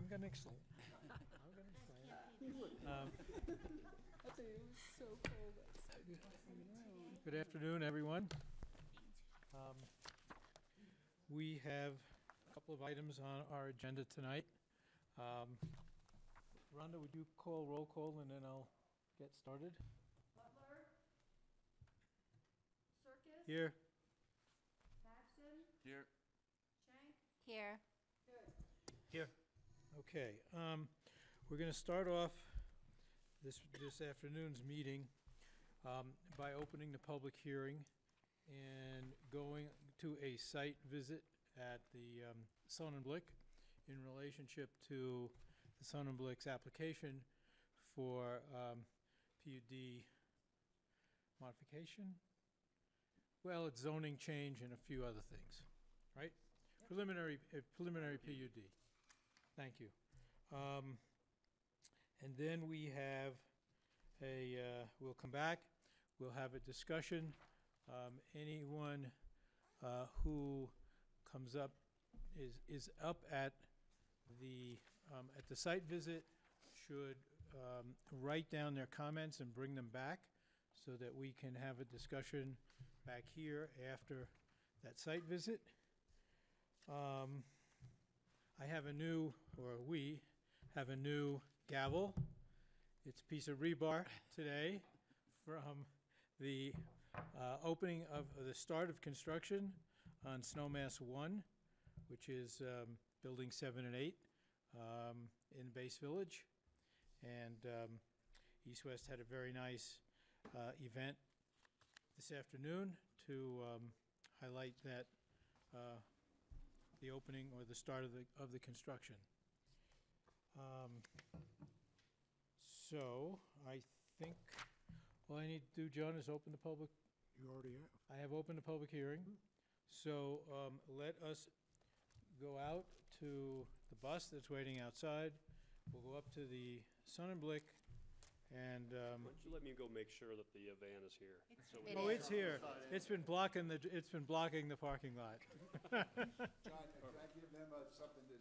I'm gonna explain. I'm gonna explain. I'll tell you, it was so cold outside. Good afternoon, everyone. We have a couple of items on our agenda tonight. Rhonda, would you call roll call and then I'll get started? Butler? Circus? Here. Paxton? Here. Shank? Here. Good. Here. Okay, we're going to start off this afternoon's meeting by opening the public hearing and going to a site visit at the Sonnenblick in relationship to the Sonnenblick's application for PUD modification. Well, it's zoning change and a few other things, right? Yep. Preliminary PUD. Thank you. And then we have we'll come back, we'll have a discussion. Anyone who comes up, is up at the site visit should write down their comments and bring them back so that we can have a discussion back here after that site visit. I have a new, or we have a new gavel. It's a piece of rebar today from the opening of the start of construction on Snowmass 1, which is building 7 and 8 in Base Village. And East West had a very nice event this afternoon to highlight that the opening or the start of the construction. So I think all I need to do, John, is open the public. You already have. I have opened the public hearing. So let us go out to the bus that's waiting outside. We'll go up to the Sonnenblick and. Why don't you let me go make sure that the van is here? It's here. It's been blocking the parking lot. John, can I give them something to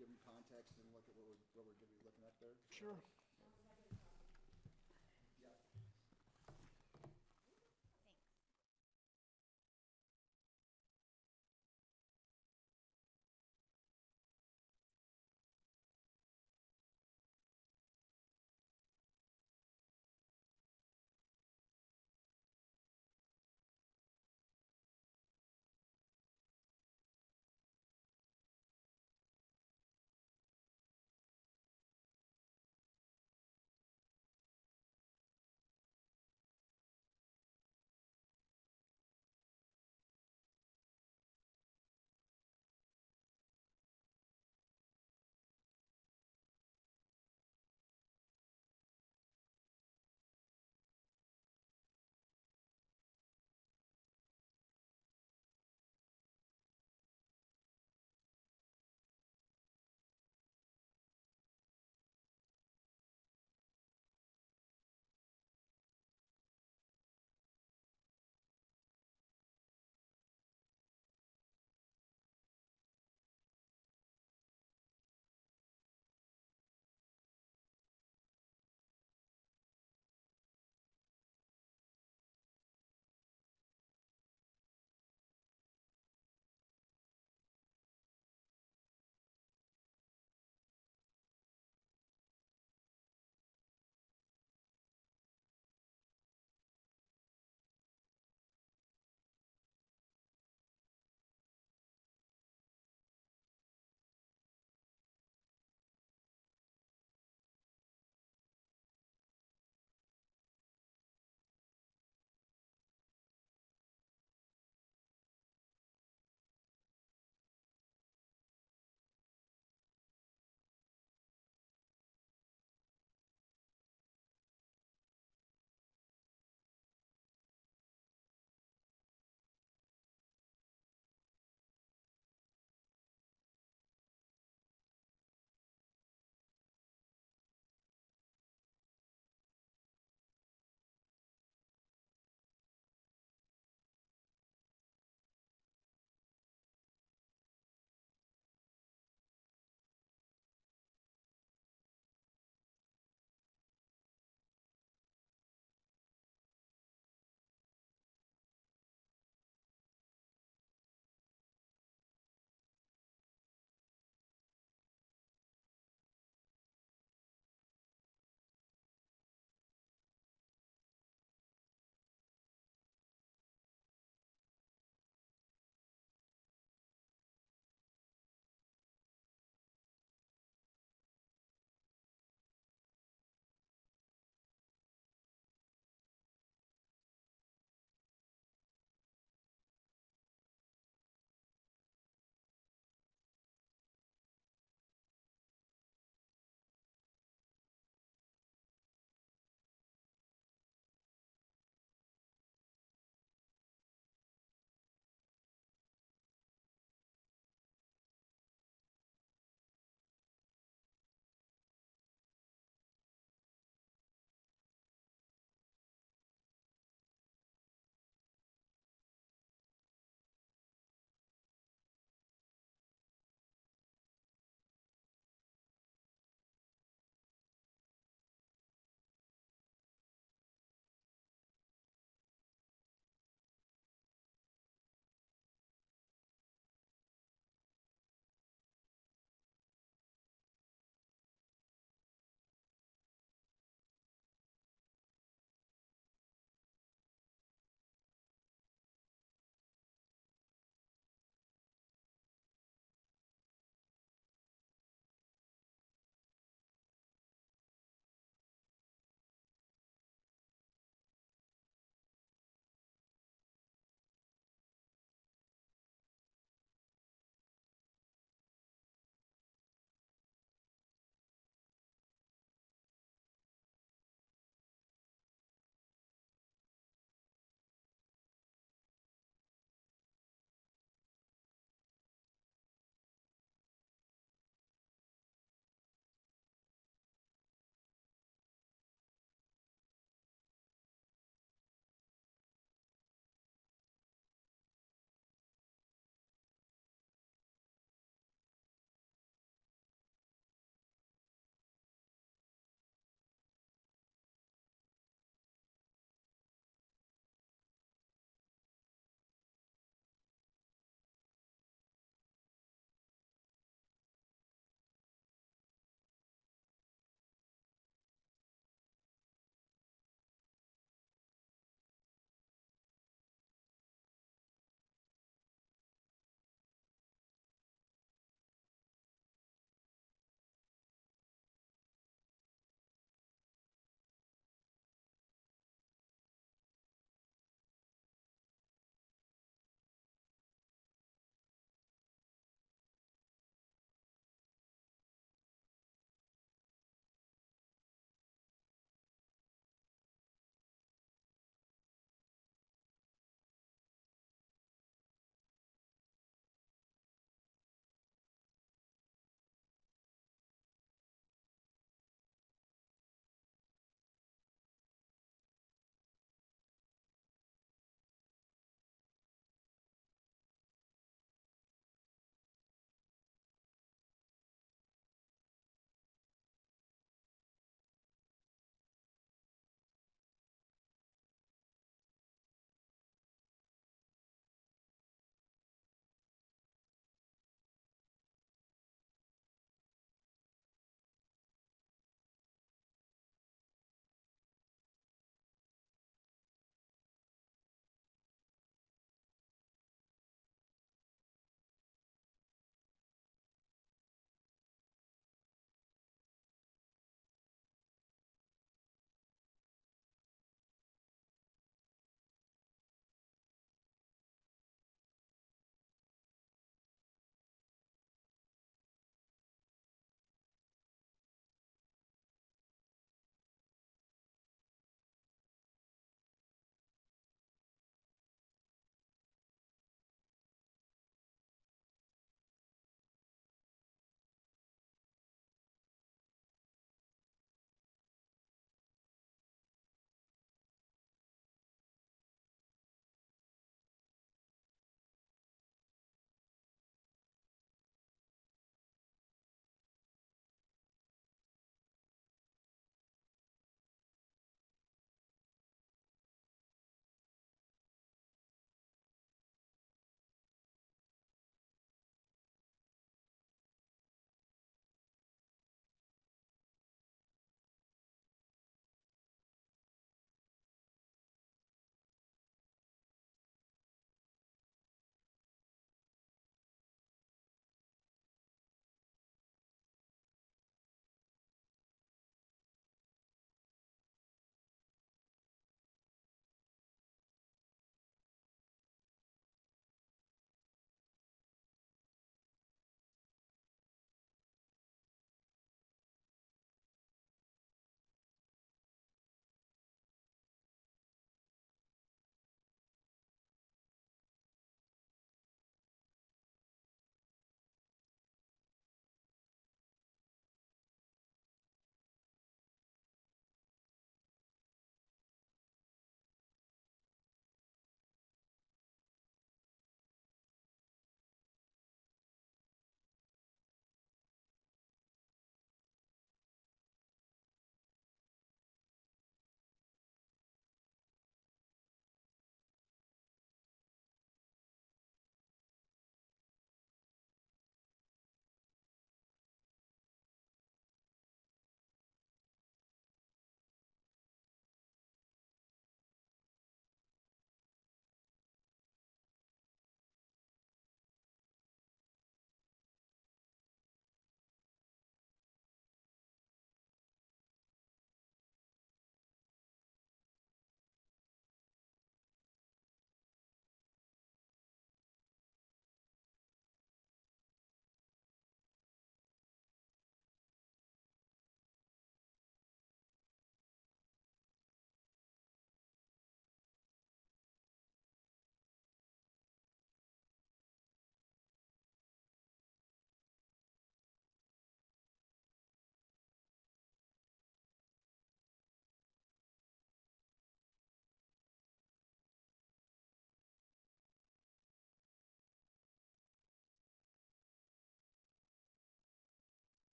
give them context and look at what we're going to be looking at there? Sure.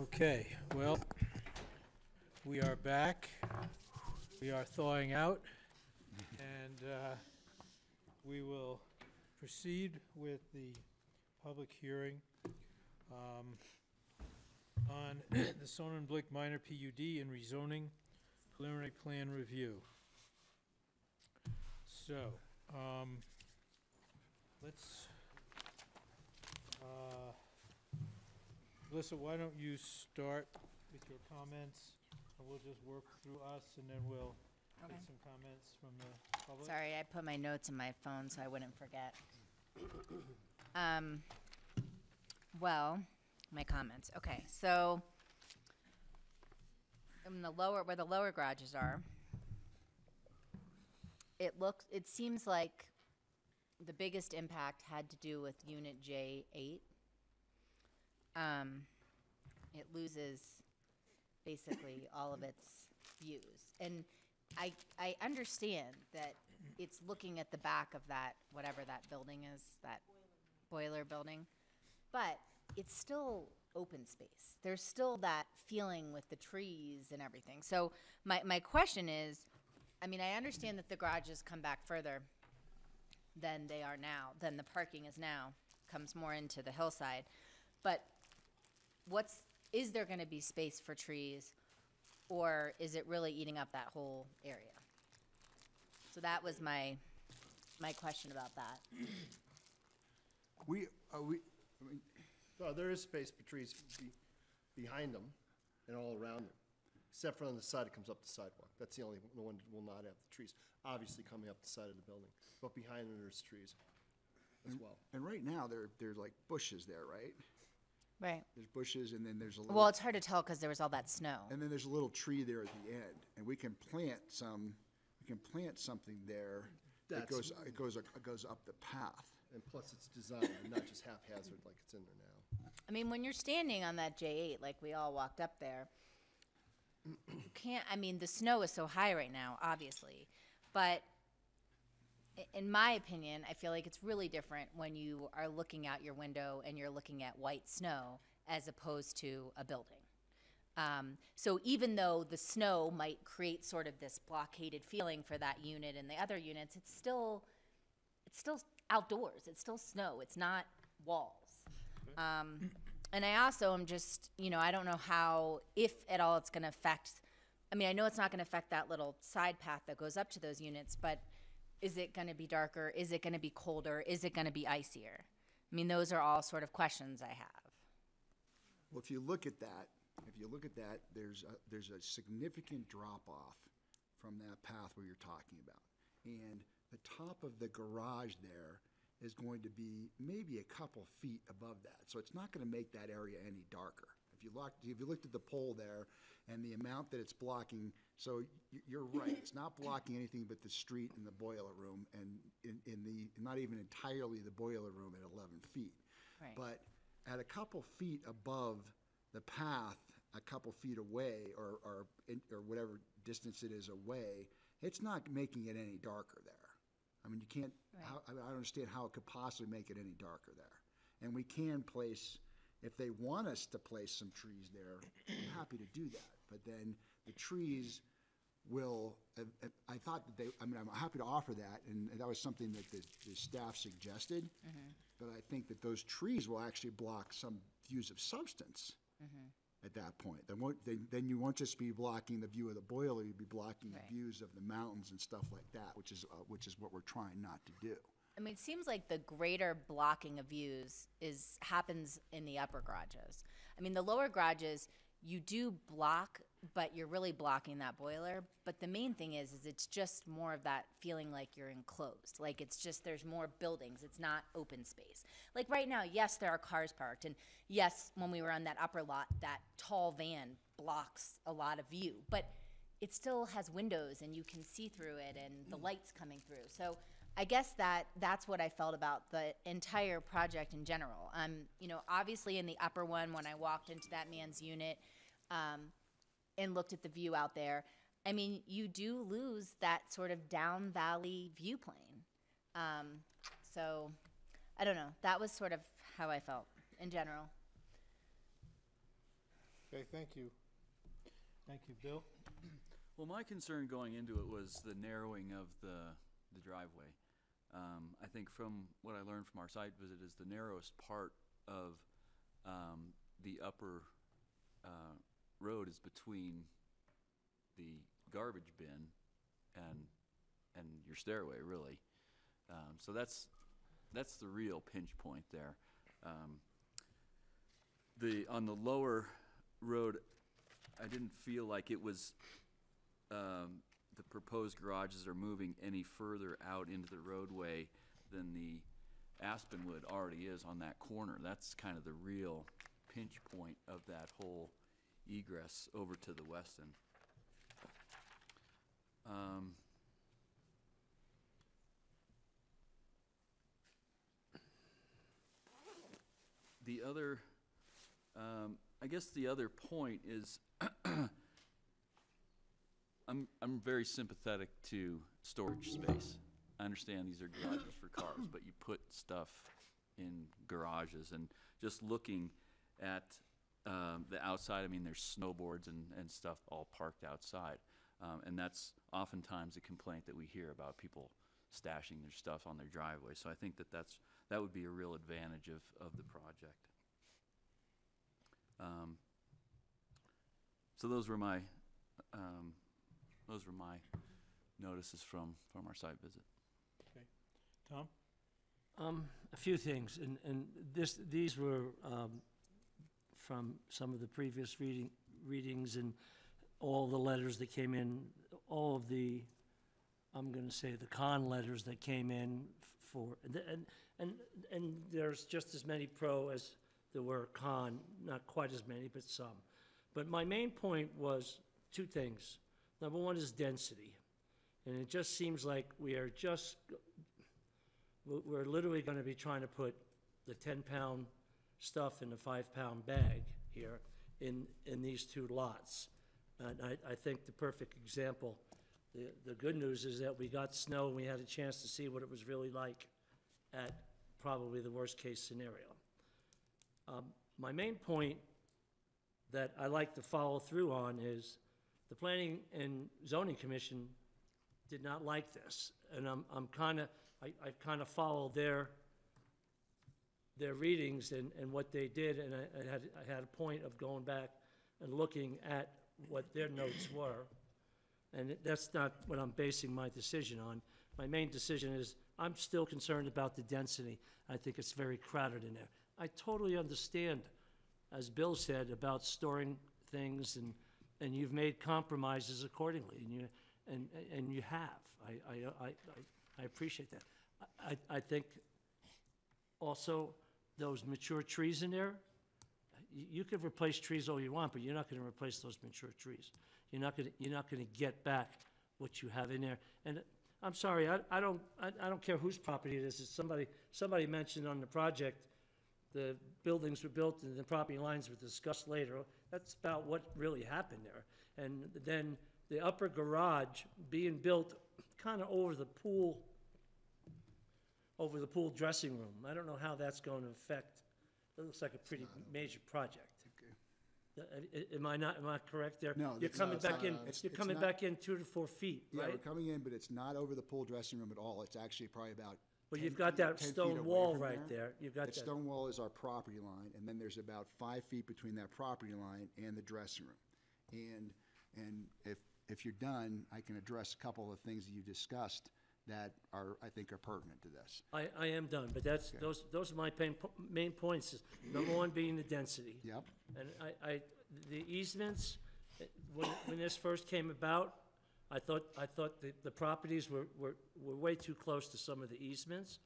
Okay, well, we are back. We are thawing out, and we will proceed with the public hearing on the Sonnenblick Minor PUD and rezoning preliminary plan review. So, let's, Melissa, why don't you start with your comments, and we'll just work through us, and then we'll Okay. get some comments from the public. Sorry, I put my notes in my phone so I wouldn't forget. Well, my comments. Okay, so in the lower, where the lower garages are, it seems like the biggest impact had to do with unit J8. It loses basically all of its views. And I understand that it's looking at the back of that, whatever that building is, that boiler building, but it's still open space. There's still that feeling with the trees and everything. So my question is, I mean, I understand that the garages come back further than they are now, than the parking is now, comes more into the hillside. But is there gonna be space for trees, or is it really eating up that whole area? So that was my question about that. No, there is space for trees behind them and all around them, except for on the side it comes up the sidewalk. That's the only one that will not have the trees, obviously coming up the side of the building. But behind them, there's trees as well. And right now, there's like bushes there, right? Right. There's bushes, and then there's a little. Well, it's hard to tell because there was all that snow. And then there's a little tree there at the end, and we can plant something there. That That's- goes up the path. And plus, it's designed, and not just haphazard like it's in there now. I mean, when you're standing on that J8, like we all walked up there, you can't, I mean, the snow is so high right now, obviously. But in my opinion, I feel like it's really different when you are looking out your window and you're looking at white snow as opposed to a building. So even though the snow might create sort of this blockaded feeling for that unit and the other units, it's still outdoors. It's still snow. It's not walls. And I also am just, I don't know how, if at all, it's going to affect. I mean, I know it's not going to affect that little side path that goes up to those units, but is it going to be darker? Is it going to be colder? Is it going to be icier? I mean, those are all sort of questions I have. Well, if you look at that, there's a significant drop-off from that path where you're talking about. And the top of the garage there is going to be maybe a couple feet above that. So it's not going to make that area any darker. If you looked at the pole there and the amount that it's blocking, so you're right, it's not blocking anything but the street and the boiler room, and not even entirely the boiler room at 11 feet. Right. But at a couple feet above the path, a couple feet away, or whatever distance it is away, it's not making it any darker there. I mean, you can't. Right. I don't understand how it could possibly make it any darker there. And we can place, if they want us to place some trees there, I'm happy to do that. But then the trees will. I thought that I'm happy to offer that, and that was something that the staff suggested. Mm-hmm. But I think that those trees will actually block some views of substance. Mm-hmm. At that point, then you won't just be blocking the view of the boiler; you'd be blocking Right. the views of the mountains and stuff like that, which is what we're trying not to do. I mean, it seems like the greater blocking of views happens in the upper garages. I mean, the lower garages, you do block, but you're really blocking that boiler. But the main thing is it's just more of that feeling like you're enclosed. Like it's just, there's more buildings. It's not open space. Like right now, yes, there are cars parked. And yes, when we were on that upper lot, that tall van blocks a lot of view. But it still has windows and you can see through it and the lights coming through. So I guess that's what I felt about the entire project in general. Obviously in the upper one, when I walked into that man's unit and looked at the view out there, I mean, you do lose that sort of down valley view plane. So I don't know. That was sort of how I felt in general. Okay, thank you. Thank you, Bill. Well, my concern going into it was the narrowing of the driveway. I think from what I learned from our site visit is the narrowest part of the upper road is between the garbage bin and your stairway, really. So that's the real pinch point there. On the lower road, I didn't feel like it was the proposed garages are moving any further out into the roadway than the Aspenwood already is on that corner. That's kind of the real pinch point of that whole egress over to the Weston. The other, I guess the other point is I'm very sympathetic to storage space. I understand these are garages for cars, but you put stuff in garages, and just looking at the outside, I mean, there's snowboards and stuff all parked outside. And that's oftentimes a complaint that we hear about people stashing their stuff on their driveway. So I think that would be a real advantage of the project. So those were my notices from our site visit. Okay. Tom? A few things, and these were from some of the previous readings and all the letters that came in, all of the, I'm going to say the con letters that came in for, and there's just as many pro as there were con, not quite as many, but some. But my main point was two things. Number one is density. And it just seems like we're literally going to be trying to put the 10-pound stuff in a 5-pound bag here in these two lots. And I think the perfect example, the good news is that we got snow and we had a chance to see what it was really like at probably the worst-case scenario. My main point that I like to follow through on is the Planning and Zoning Commission did not like this, and I kind of follow their readings and what they did, and I had a point of going back and looking at what their notes were, and that's not what I'm basing my decision on. My main decision is I'm still concerned about the density. I think it's very crowded in there. I totally understand, as Bill said, about storing things, and you've made compromises accordingly, and you have. I appreciate that. I think also those mature trees in there, you could replace trees all you want, but you're not going to replace those mature trees. You're not going to get back what you have in there. And I'm sorry, I don't care whose property it is. It's somebody mentioned on the project the buildings were built and the property lines were discussed later. That's about what really happened there. And then the upper garage being built kind of over the pool dressing room. I don't know how that's going to affect, it looks like a pretty major project. Am I correct there? No, You're that's coming not- back in, it's you're coming not- back in 2 to 4 feet, Yeah, right? we're coming in, but it's not over the pool dressing room at all. It's actually probably about Well, 10 you've got feet- that 10 feet stone away wall from right there. You've got That that. stone wall is our property line, and then there's about 5 feet between that property line and the dressing room. And if you're done, I can address a couple of things that you discussed that I think are pertinent to this. I am done, but those are my main points. Number one being the density. Yep. And the easements, when this first came about, I thought the properties were way too close to some of the easements.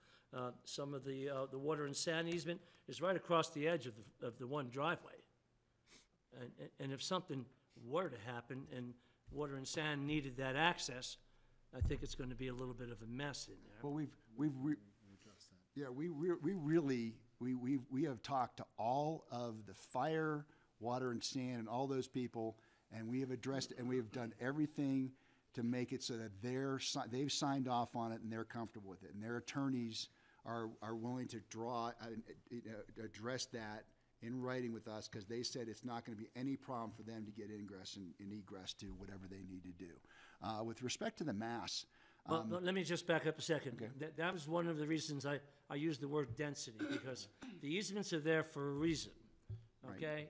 Some of the water and sand easement is right across the edge of the one driveway. And if something were to happen and water and sand needed that access, I think it's going to be a little bit of a mess in there. Well, we have talked to all of the fire, water and sand, and all those people, and we have addressed and we have done everything to make it so that they've signed off on it and they're comfortable with it, and their attorneys are willing to address that in writing with us, because they said it's not going to be any problem for them to get ingress and egress to whatever they need to do. With respect to the mass, Well, let me just back up a second. Okay. That was one of the reasons I used the word density, because the easements are there for a reason, okay?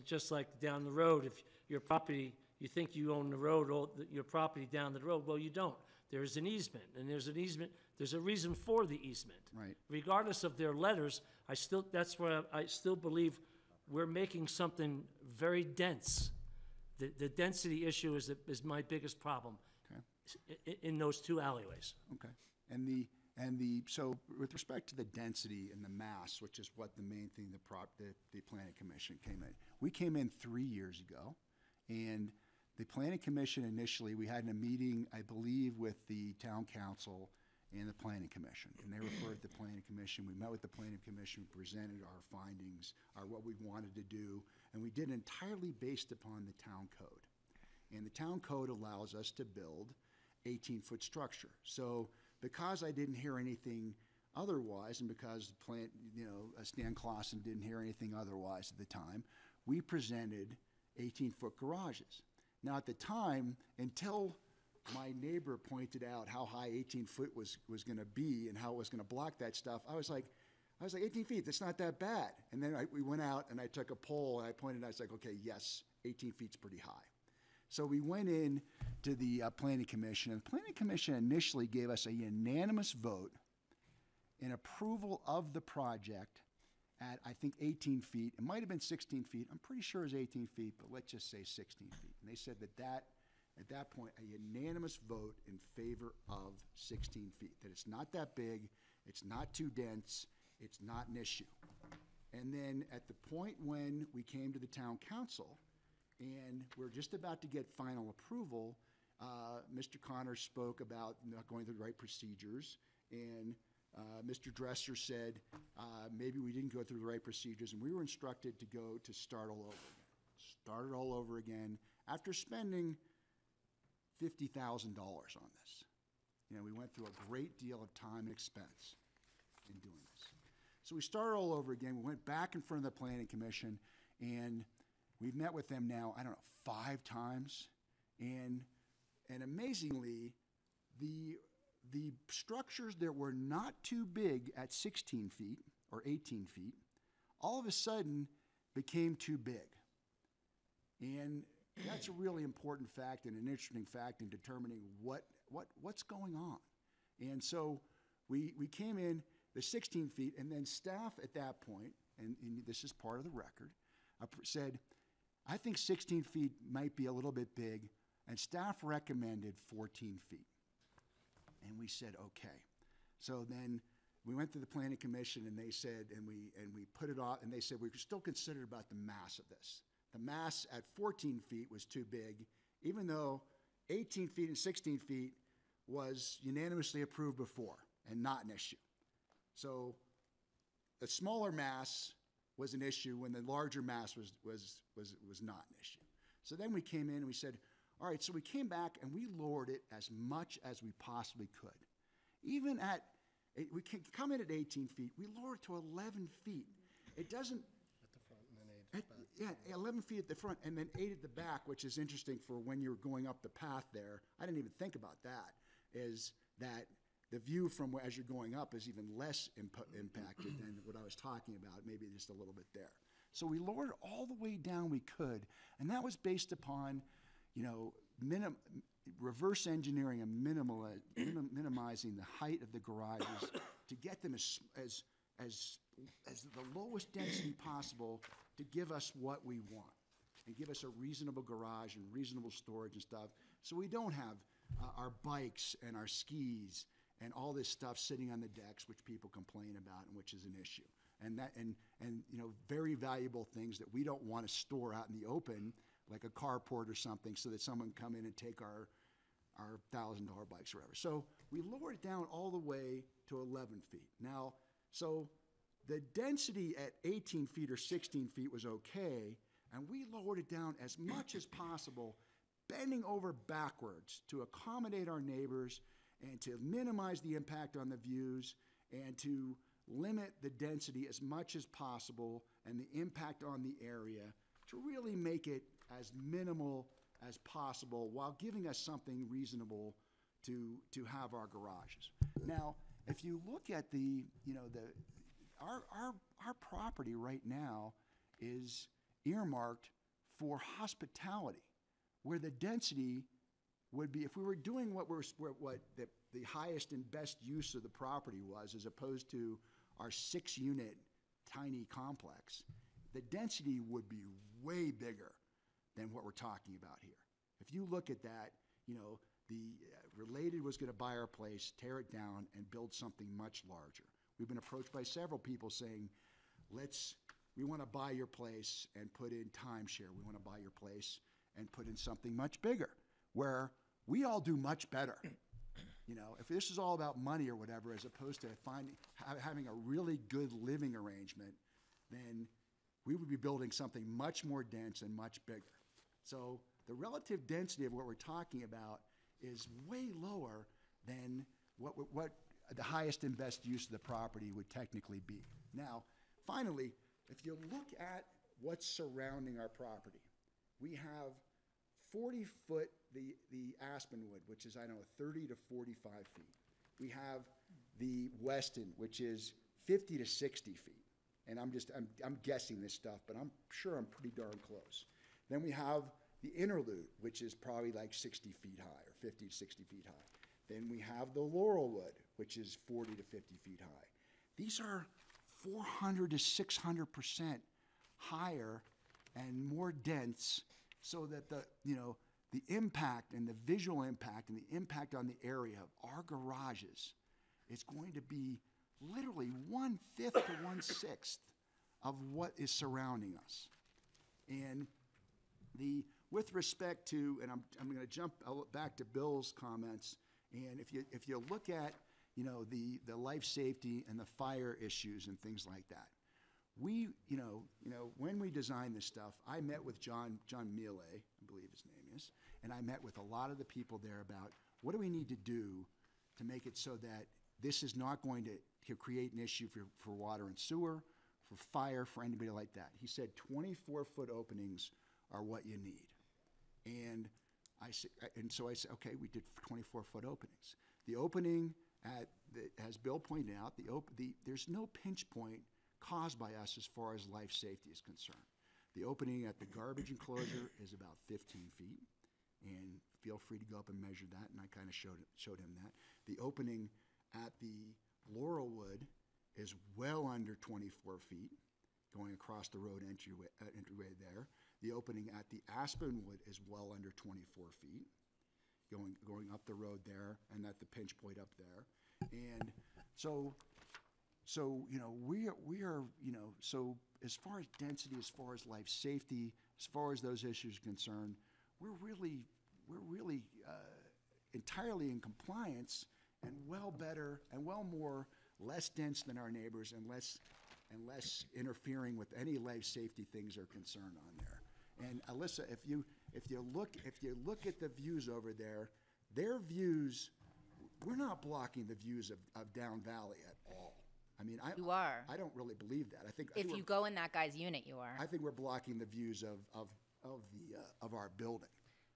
Just like down the road, if your property, you think you own the road, your property down the road, well, you don't. There's an easement, and there's a reason for the easement. Right. Regardless of their letters, that's where I still believe we're making something very dense. The density issue is my biggest problem in those two alleyways. okay. So with respect to the density and the mass, which is what the main thing the Planning Commission came in. We came in 3 years ago, and the Planning Commission initially, we had a meeting, I believe, with the Town Council and the Planning Commission. And they referred to the Planning Commission. We met with the Planning Commission, presented our findings, what we wanted to do, and we did entirely based upon the town code. And the town code allows us to build 18-foot structure. So because I didn't hear anything otherwise, and because Stan Clausen didn't hear anything otherwise at the time, we presented 18-foot garages. Now, at the time, until my neighbor pointed out how high 18-foot was going to be and how it was going to block that stuff, I was like, 18 feet, that's not that bad. And then we went out and I took a poll and I pointed and I was like, okay, yes, 18 feet's pretty high. So we went in to the Planning Commission, and the Planning Commission initially gave us a unanimous vote in approval of the project at, I think, 18 feet. It might have been 16 feet. I'm pretty sure it was 18 feet, but let's just say 16 feet. And they said that at that point, a unanimous vote in favor of 16 feet, that it's not that big, it's not too dense, it's not an issue. And then at the point when we came to the Town Council, and we're just about to get final approval, Mr. Connor spoke about not going through the right procedures, and Mr. Dresser said maybe we didn't go through the right procedures, and we were instructed to go to start all over again. Start it all over again after spending $50,000 on this. We went through a great deal of time and expense in doing this. So we started all over again. We went back in front of the Planning Commission, and we've met with them now, I don't know, 5 times, and amazingly, the structures that were not too big at 16 feet or 18 feet, all of a sudden became too big. And that's a really important fact and an interesting fact in determining what's going on. And so we came in the 16 feet, and then staff at that point, and this is part of the record, said, I think 16 feet might be a little bit big, and staff recommended 14 feet. And we said, okay. So then we went to the Planning Commission, and they said, and we put it off, and they said we could still consider about the mass of this. The mass at 14 feet was too big, even though 18 feet and 16 feet was unanimously approved before and not an issue. So the smaller mass was an issue when the larger mass was not an issue. So then we came in and we said, all right, so we came back and we lowered it as much as we possibly could. Even at, we can come in at 18 feet, we lowered to 11 feet. It doesn't, At the front and then 8 at the back. yeah, 11 feet at the front and then 8 at the back, which is interesting for when you're going up the path there. I didn't even think about that, is that the view from as you're going up is even less impacted than what I was talking about, maybe just a little bit there. So we lowered all the way down we could, and that was based upon, reverse engineering and minimizing the height of the garages to get them as the lowest density possible to give us what we want and give us a reasonable garage and reasonable storage and stuff, so we don't have our bikes and our skis and all this stuff sitting on the decks, which people complain about and which is an issue. And very valuable things that we don't want to store out in the open, like a carport or something, so that someone can come in and take our $1,000 bikes or whatever. So we lowered it down all the way to 11 feet. Now, so the density at 18 feet or 16 feet was okay, and we lowered it down as much as possible, bending over backwards to accommodate our neighbors and to minimize the impact on the views and to limit the density as much as possible and the impact on the area to really make it as minimal as possible while giving us something reasonable to have our garages. Now, if you look at our property right now is earmarked for hospitality, where the density would be, if we were doing what the highest and best use of the property was, as opposed to our 6-unit tiny complex, the density would be way bigger than what we're talking about here. If you look at that, the Related was going to buy our place, tear it down, and build something much larger. We've been approached by several people saying, we want to buy your place and put in timeshare. We want to buy your place and put in something much bigger, where we all do much better. If this is all about money or whatever, as opposed to having a really good living arrangement, then we would be building something much more dense and much bigger. So the relative density of what we're talking about is way lower than what the highest and best use of the property would technically be. Now, finally, if you look at what's surrounding our property, we have 40-foot, the aspenwood, which is, 30 to 45 feet. We have the Weston, which is 50 to 60 feet. And I'm guessing this stuff, but I'm sure I'm pretty darn close. Then we have the Interlude, which is probably like 60 feet high, or 50 to 60 feet high. Then we have the Laurelwood, which is 40 to 50 feet high. These are 400 to 600% higher and more dense, so that the impact and the visual impact and the impact on the area of our garages is going to be literally 1/5 to 1/6 of what is surrounding us. And with respect to, and I'm going to jump back to Bill's comments, and if you look at the life safety and the fire issues and things like that, we when we designed this stuff, I met with John Miele, I believe his name is, and I met with a lot of the people there about what do we need to do to make it so that this is not going to create an issue for water and sewer, for fire, for anybody like that. He said 24-foot openings are what you need. And so I said, okay, we did 24-foot openings. The opening as Bill pointed out, there's no pinch point caused by us as far as life safety is concerned. The opening at the garbage enclosure is about 15 feet, and feel free to go up and measure that, and I kind of showed him that. The opening at the Laurelwood is well under 24 feet, going across the road entryway there. The opening at the Aspenwood is well under 24 feet, going up the road there, and at the pinch point up there. And so we are so as far as density, as far as life safety, as far as those issues are concerned, we're really entirely in compliance, and well better and well more less dense than our neighbors, and less interfering with any life safety things are concerned on there. And Alyssa, if you look at the views over there, their views, we're not blocking the views of Down Valley at all. You are. I don't really believe that. I think If you go in that guy's unit, you are. I think we're blocking the views of our building.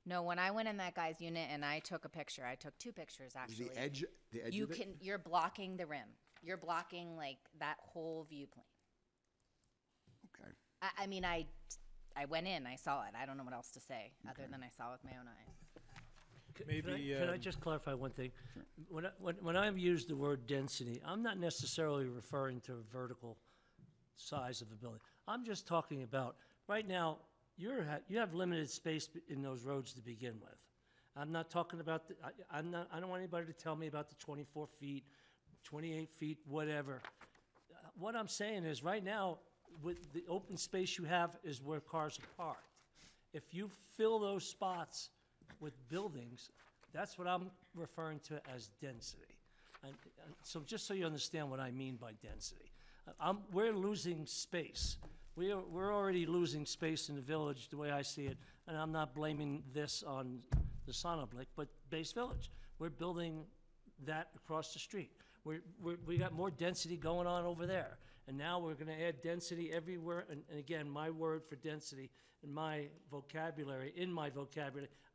No, when I went in that guy's unit and I took a picture, I took 2 pictures actually. The edge of it? You're blocking the rim. You're blocking like that whole viewplane. Okay. I went in, I saw it. I don't know what else to say other than I saw it with my own eyes. Maybe, Can I just clarify one thing? Sure. When I use the word density, I'm not necessarily referring to vertical size of the building. I'm just talking about, right now, you have limited space in those roads to begin with. I'm not talking about, I don't want anybody to tell me about the 24 feet, 28 feet, whatever. What I'm saying is, right now, with the open space you have is where cars are parked. If you fill those spots with buildings, that's what I'm referring to as density. And so just so you understand what I mean by density. We're losing space. We're already losing space in the village, the way I see it, and I'm not blaming this on the Sonoblik, but Base Village. We're building that across the street. We got more density going on over there. And now we're gonna add density everywhere, and again, my word for density in my vocabulary,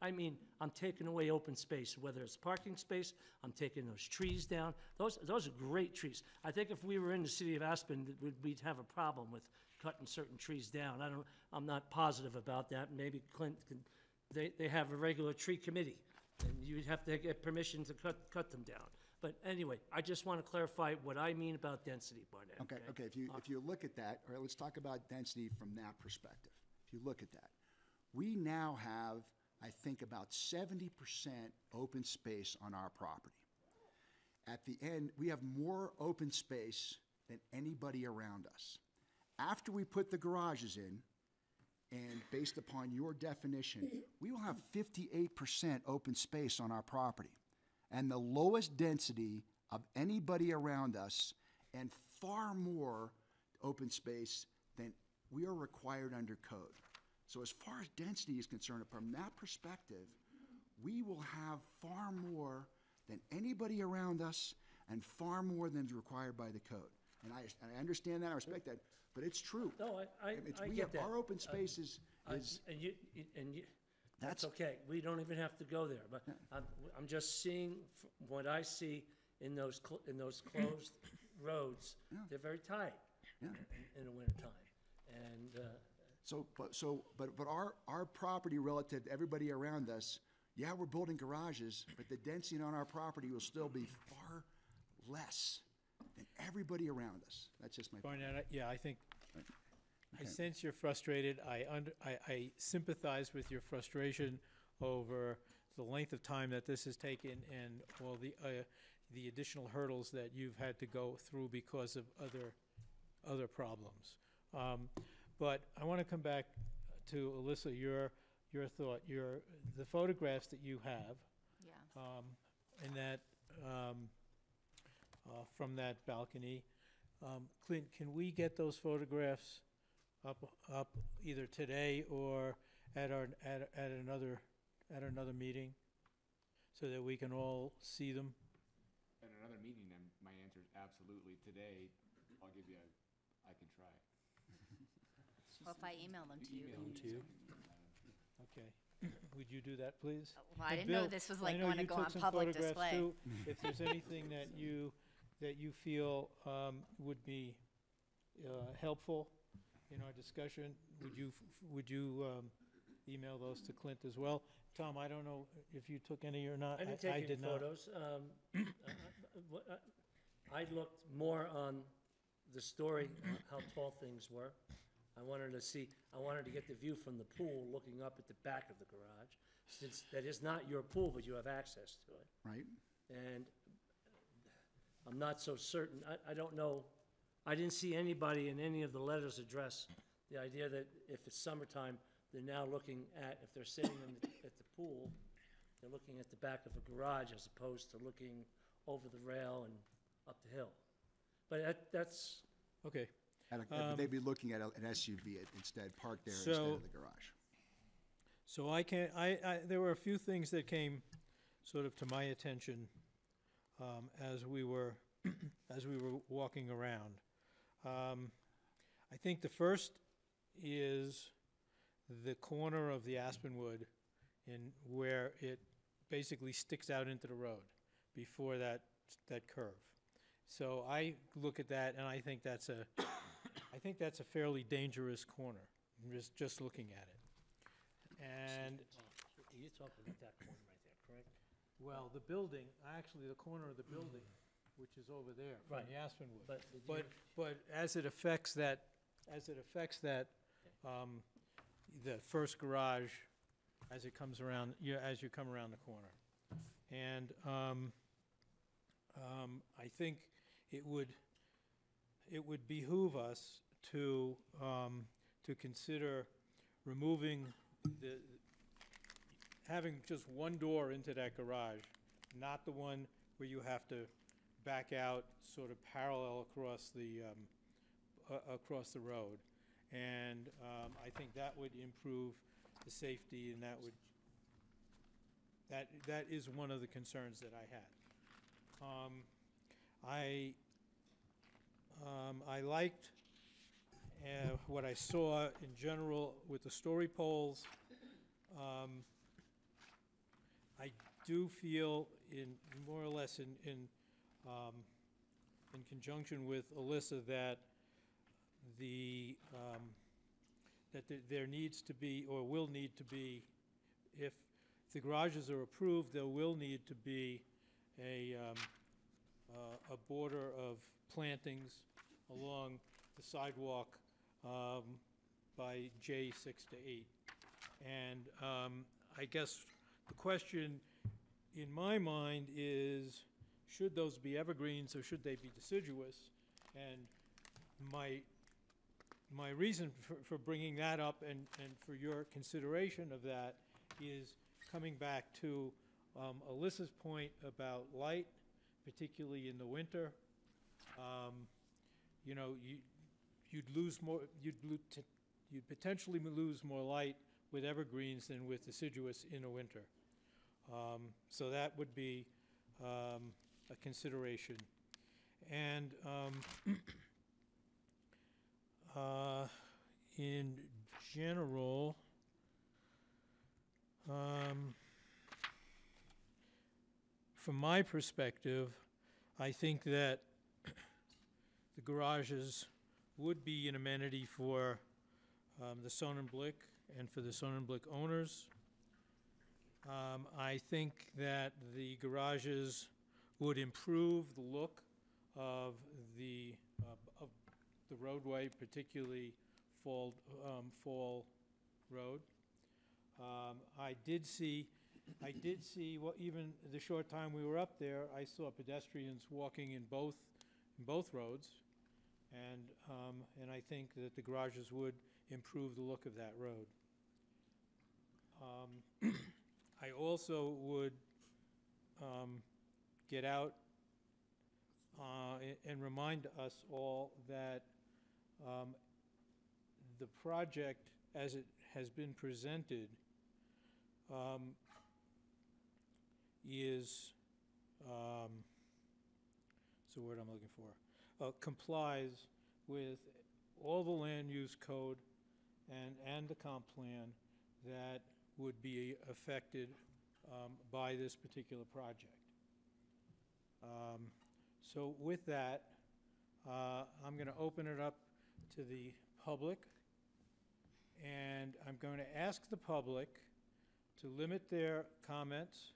I mean, I'm taking away open space, whether it's parking space, I'm taking those trees down. Those are great trees. I think if we were in the city of Aspen, we'd have a problem with cutting certain trees down. I'm not positive about that. Maybe Clint can, they have a regular tree committee, and you'd have to get permission to cut them down. But anyway, I just want to clarify what I mean about density, Barnett. Okay, if you look at that, all right, let's talk about density from that perspective. If you look at that, we now have, I think, about 70% open space on our property. At the end, we have more open space than anybody around us. After we put the garages in, and based upon your definition, we will have 58% open space on our property, and the lowest density of anybody around us, and far more open space than we are required under code. So as far as density is concerned, from that perspective, we will have far more than anybody around us and far more than is required by the code. And I understand that, I respect that, but it's true. No, I We get have, that. our open space is, And you, that's That's- okay, we don't even have to go there, but I'm just seeing what I see in those closed roads, they're very tight yeah. in the wintertime. And, But our property relative to everybody around us, yeah, we're building garages, but the density on our property will still be far less than everybody around us. That's just my point. Barnett, yeah, I think, I sense you're frustrated. I sympathize with your frustration over the length of time that this has taken and all the additional hurdles that you've had to go through because of other problems. But I want to come back to Alyssa, your thought, the photographs that you have, Yeah. and that, from that balcony. Clint, can we get those photographs up either today or at another meeting, so that we can all see them? At another meeting, then my answer is absolutely. Today, I can try. Well, if I email them to you. Email to you. Okay. Would you do that, please? Well, I And didn't know Bill, this was I like know going to you go took on some public photographs display. too. If there's anything that you feel would be helpful in our discussion, would you email those to Clint as well? Tom, I don't know if you took any or not. I didn't take any did not. photos. I looked more on the story, how tall things were. I wanted to get the view from the pool looking up at the back of the garage, since that is not your pool, but you have access to it. Right? And I'm not so certain, I don't know, I didn't see anybody in any of the letters address the idea that if it's summertime, they're now looking at, if they're sitting at the pool, they're looking at the back of a garage as opposed to looking over the rail and up the hill. But that's, Okay. They'd be looking at an SUV instead, parked there So- instead of the garage. So there were a few things that came sort of to my attention as we were walking around. I think the first is the corner of the Aspenwood in where it basically sticks out into the road before that curve. So I look at that and I think that's a fairly dangerous corner, just looking at it. And, you're talking about that corner right there, correct? well, the building, actually the corner of the building, which is over there, from Right. the Aspenwood. But But as it affects that, the first garage, as it comes around, as you come around the corner. And I think it would behoove us to consider removing having just one door into that garage, not the one where you have to back out sort of parallel across the road. And I think that would improve the safety, and that is one of the concerns that I had. I liked what I saw in general with the story poles. I do feel more or less in conjunction with Alyssa that there needs to be, or will need to be, if the garages are approved, there will need to be a border of plantings along the sidewalk by J 6 to 8. And I guess the question in my mind is, should those be evergreens or should they be deciduous? And my reason for bringing that up and for your consideration of that is coming back to Alyssa's point about light, particularly in the winter. You know, you'd potentially lose more light with evergreens than with deciduous in the winter. So that would be a consideration. And in general, from my perspective, I think that the garages would be an amenity for the Sonnenblick and for the Sonnenblick owners. I think that the garages would improve the look of the roadway, particularly Fall Road. I did see what, even the short time we were up there, I saw pedestrians walking in both roads, and I think that the garages would improve the look of that road. I also would get out and remind us all that the project, as it has been presented, is, what's the word I'm looking for, complies with all the land use code and the comp plan that would be affected by this particular project. So with that, I'm going to open it up to the public, and I'm going to ask the public to limit their comments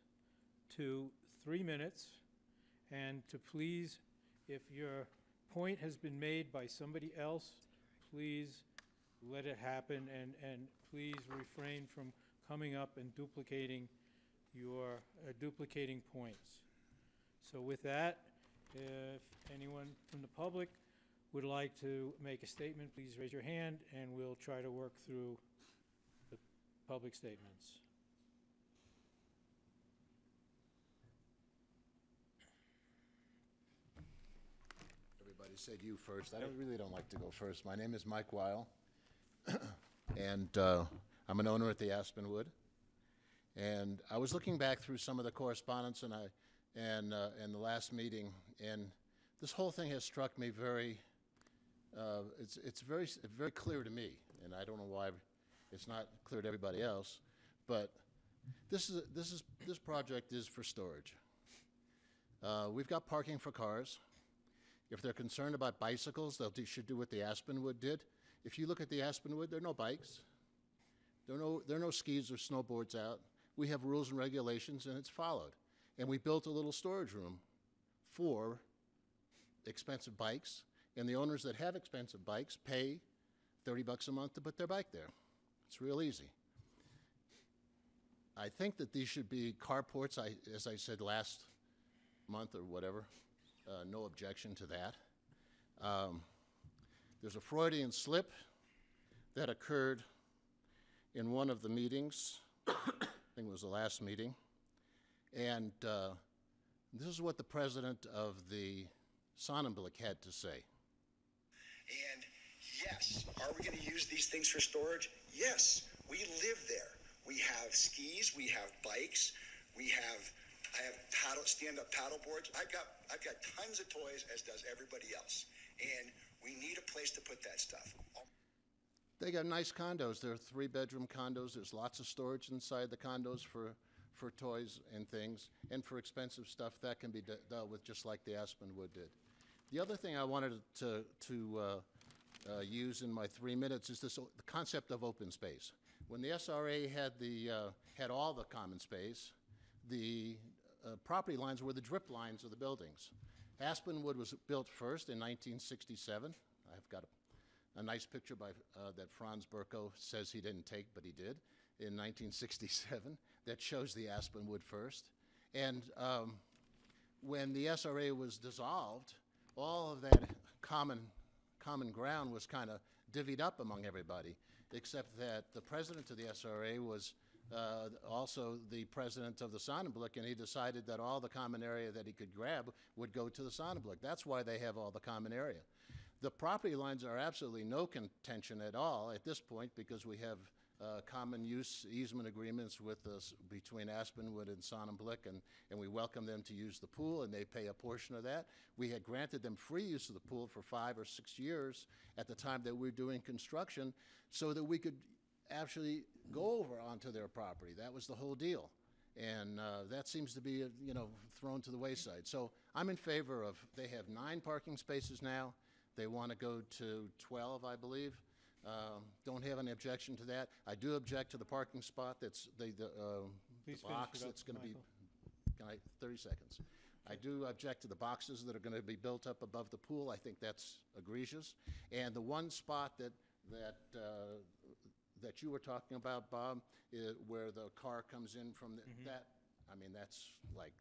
to 3 minutes, and to please, if your point has been made by somebody else, please let it happen, and please refrain from coming up and duplicating duplicating points. So with that, if anyone from the public would like to make a statement, please raise your hand, and we'll try to work through the public statements. Everybody said you first. I really don't like to go first. My name is Mike Weil, and I'm an owner at the Aspenwood. And I was looking back through some of the correspondence and the last meeting, and this whole thing has struck me very. It's very clear to me, and I don't know why it's not clear to everybody else. But this project is for storage. We've got parking for cars. If they're concerned about bicycles, they should do what the Aspenwood did. If you look at the Aspenwood, there are no bikes. There are no skis or snowboards out. We have rules and regulations, and it's followed. And we built a little storage room for expensive bikes, and the owners that have expensive bikes pay $30 a month to put their bike there. It's real easy. I think that these should be carports, as I said last month or whatever. No objection to that. There's a Freudian slip that occurred in one of the meetings. I think it was the last meeting. And this is what the president of the Sonnenblick had to say. And yes, are we going to use these things for storage? Yes, we live there. We have skis, we have bikes, we have I have stand-up paddle boards. I've got tons of toys, as does everybody else. And we need a place to put that stuff. They got nice condos. They're 3-bedroom condos. There's lots of storage inside the condos for toys and things, and for expensive stuff that can be dealt with just like the Aspenwood did. The other thing I wanted to use in my 3 minutes is the concept of open space. When the SRA had all the common space, the property lines were the drip lines of the buildings. Aspenwood was built first in 1967. I've got a nice picture that Franz Burko says he didn't take, but he did, in 1967, that shows the Aspenwood first. And when the SRA was dissolved, all of that common ground was kind of divvied up among everybody, except that the president of the SRA was also the president of the Sonnenblick, and he decided that all the common area that he could grab would go to the Sonnenblick. That's why they have all the common area. The property lines are absolutely no contention at all at this point, because we have common use easement agreements between Aspenwood and Sonnenblick, and we welcome them to use the pool, and they pay a portion of that. We had granted them free use of the pool for 5 or 6 years at the time that we were doing construction, so that we could actually go over onto their property. That was the whole deal. And that seems to be, thrown to the wayside. So I'm in favor of, they have 9 parking spaces now. They want to go to 12, I believe. Don't have any objection to that. I do object to the parking spot that's the box that's going to be, 30 seconds. I do object to the boxes that are going to be built up above the pool. I think that's egregious. And the one spot that you were talking about, Bob, where the car comes in from that's like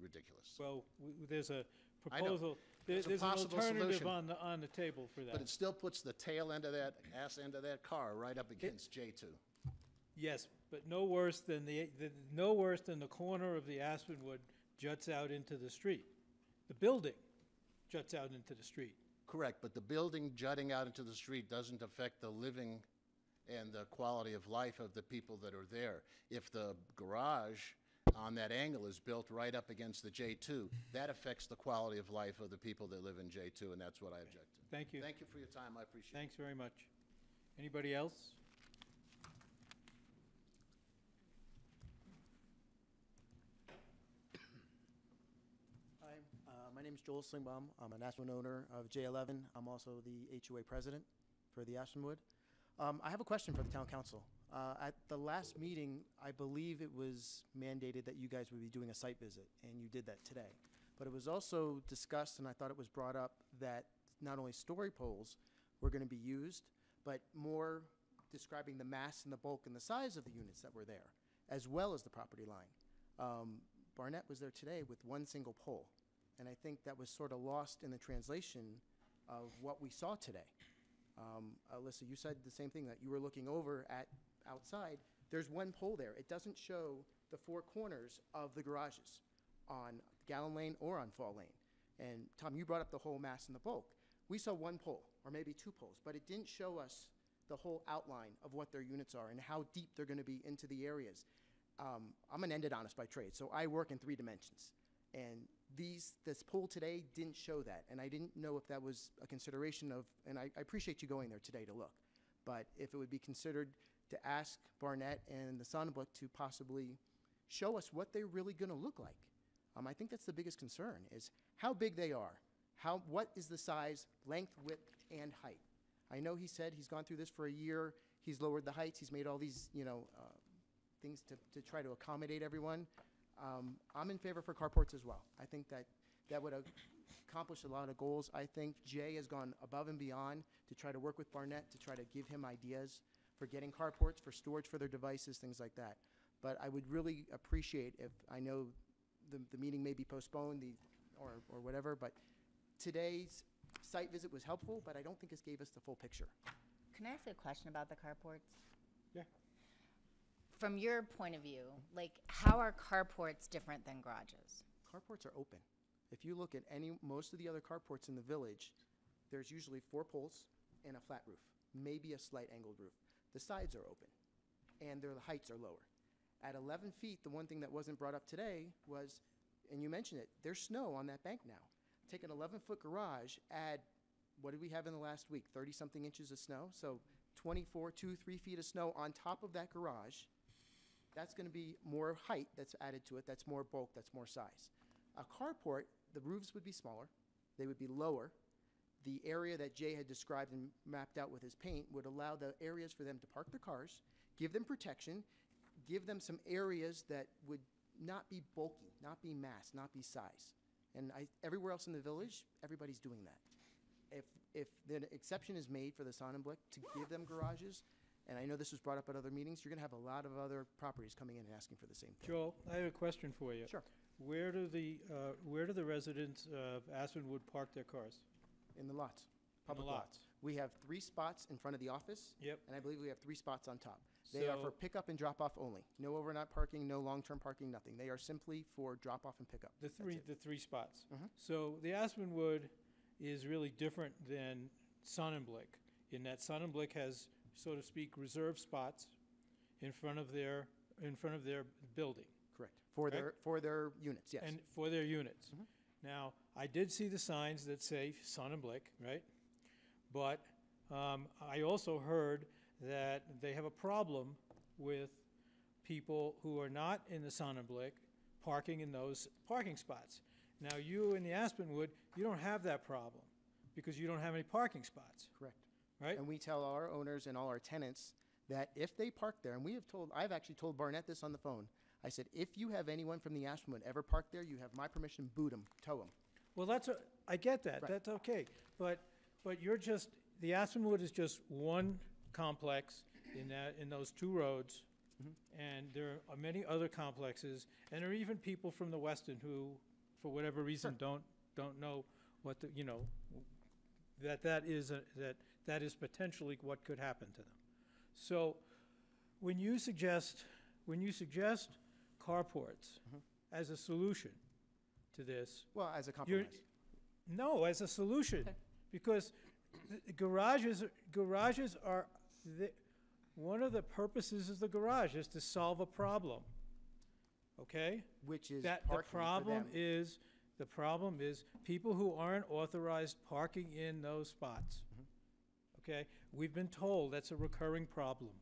ridiculous. Well, there's a I know. proposal, There's a there's an possible alternative solution. on the table for that. But it still puts the tail end of that, ass end of that car right up against J2. Yes, but no worse than the corner of the Aspenwood juts out into the street. The building juts out into the street. Correct, but the building jutting out into the street doesn't affect the living and the quality of life of the people that are there. If the garage on that angle is built right up against the J2, that affects the quality of life of the people that live in J2, and that's what I object to. Thank you. Thank you for your time, I appreciate it. Thanks very much. Anybody else? Hi, my name is Joel Slingbaum. I'm an Aspenwood owner of J11. I'm also the HOA president for the Aspenwood. I have a question for the town council. At the last meeting, I believe it was mandated that you guys would be doing a site visit, and you did that today. But it was also discussed, and I thought it was brought up, that not only story poles were going to be used, but more describing the mass and the bulk and the size of the units that were there, as well as the property line. Barnett was there today with one single pole, and I think that was sort of lost in the translation of what we saw today. Alyssa, you said the same thing, that you were looking over at outside. There's one pole there. It doesn't show the 4 corners of the garages on Gallon Lane or on Fall Lane. And Tom, you brought up the whole mass and the bulk. We saw one pole, or maybe 2 poles, but it didn't show us the whole outline of what their units are and how deep they're going to be into the areas. I'm an endodontist by trade, so I work in 3 dimensions. And this poll today didn't show that, and I didn't know if that was a consideration of, and I appreciate you going there today to look, but if it would be considered to ask Barnett and the Sonnenblick to possibly show us what they're really going to look like. I think that's the biggest concern, is how big they are, what is the size, length, width, and height. I know he said he's gone through this for a year, he's lowered the heights, he's made all these, things to try to accommodate everyone. I'm in favor for carports as well. I think that would accomplish a lot of goals. I think Jay has gone above and beyond to try to work with Barnett to try to give him ideas for getting carports, for storage for their devices, things like that. But I would really appreciate if, I know the meeting may be postponed or whatever, but today's site visit was helpful, but I don't think it gave us the full picture. Can I ask a question about the carports? Yeah. From your point of view, how are carports different than garages? Carports are open. If you look at most of the other carports in the village, there's usually 4 poles and a flat roof, maybe a slight angled roof. The sides are open, and the heights are lower. At 11 feet, the one thing that wasn't brought up today was, and you mentioned it, there's snow on that bank now. Take an 11-foot garage, add, what did we have in the last week? 30-something inches of snow? So 24, 3 feet of snow on top of that garage. That's going to be more height that's added to it. That's more bulk. That's more size. A carport, the roofs would be smaller. They would be lower. The area that Jay had described and mapped out with his paint would allow the areas for them to park their cars, give them protection, give them some areas that would not be bulky, not be mass, not be size. And everywhere else in the village, everybody's doing that. If the exception is made for the Sonnenblick to give them garages, and I know this was brought up at other meetings, you're going to have a lot of other properties coming in and asking for the same thing. Joel, I have a question for you. Sure. Where do the residents of Aspenwood park their cars? In the lots, public lots. lots. We have 3 spots in front of the office. Yep. And I believe we have 3 spots on top. They are for So- pickup and drop-off only. No overnight parking, no long-term parking, nothing. They are simply for drop-off and pickup. The That's it. three spots. Mhm. So the Aspenwood is really different than Sonnenblick, in that Sonnenblick has, so to speak, reserved spots in front of their building. Correct. Right? For their units, yes. And for their units. Mhm. Now, I did see the signs that say Sonnenblick, right? But I also heard that they have a problem with people who are not in the Sonnenblick parking in those parking spots. Now, you in the Aspenwood, you don't have that problem because you don't have any parking spots, Correct. right? And we tell our owners and all our tenants that if they park there, and I've actually told Barnett this on the phone. I said, if you have anyone from the Aspenwood ever park there, you have my permission, boot them, tow them. Well, I get that. Right. That's okay. But the Aspenwood is just one complex in those 2 roads. And there are many other complexes, and there are even people from the Weston who, for whatever reason, don't know what that is potentially what could happen to them. So, when you suggest carports as a solution to this, Well, as a compromise. no, as a solution, Okay. because garages are one of the purposes of the garage is to solve a problem. Okay? Which is That parking for them. the problem is people who aren't authorized parking in those spots. Okay? We've been told that's a recurring problem.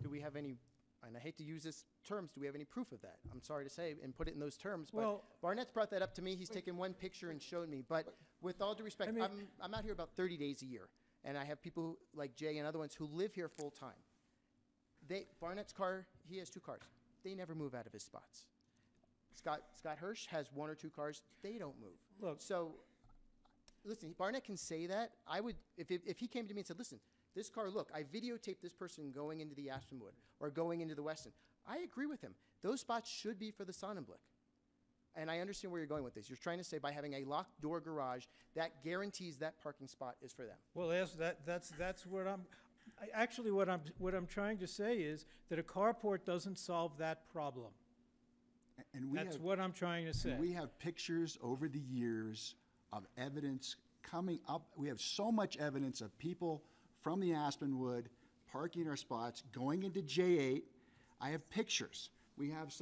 Do we have any, and I hate to use this terms, do we have any proof of that? I'm sorry to say and put it in those terms, but Well- Barnett's brought that up to me. He's taken one picture and showed me. But with all due respect, I mean- I'm out here about 30 days a year, and I have people like Jay and other ones who live here full time. Barnett's car, he has 2 cars. They never move out of his spots. Scott Hirsch has 1 or 2 cars. They don't move. Look. So, listen, Barnett can say that. I would, if he came to me and said, listen, this car, look, I videotaped this person going into the Aspenwood or going into the Weston. I agree with him. Those spots should be for the Sonnenblick. And I understand where you're going with this. You're trying to say by having a locked door garage, that guarantees that parking spot is for them. Well, that's what I'm trying to say is that a carport doesn't solve that problem. And we That's have, what I'm trying to say. and we have pictures over the years of evidence coming up. We have so much evidence of people from the Aspenwood parking our spots, going into J8. I have pictures. We have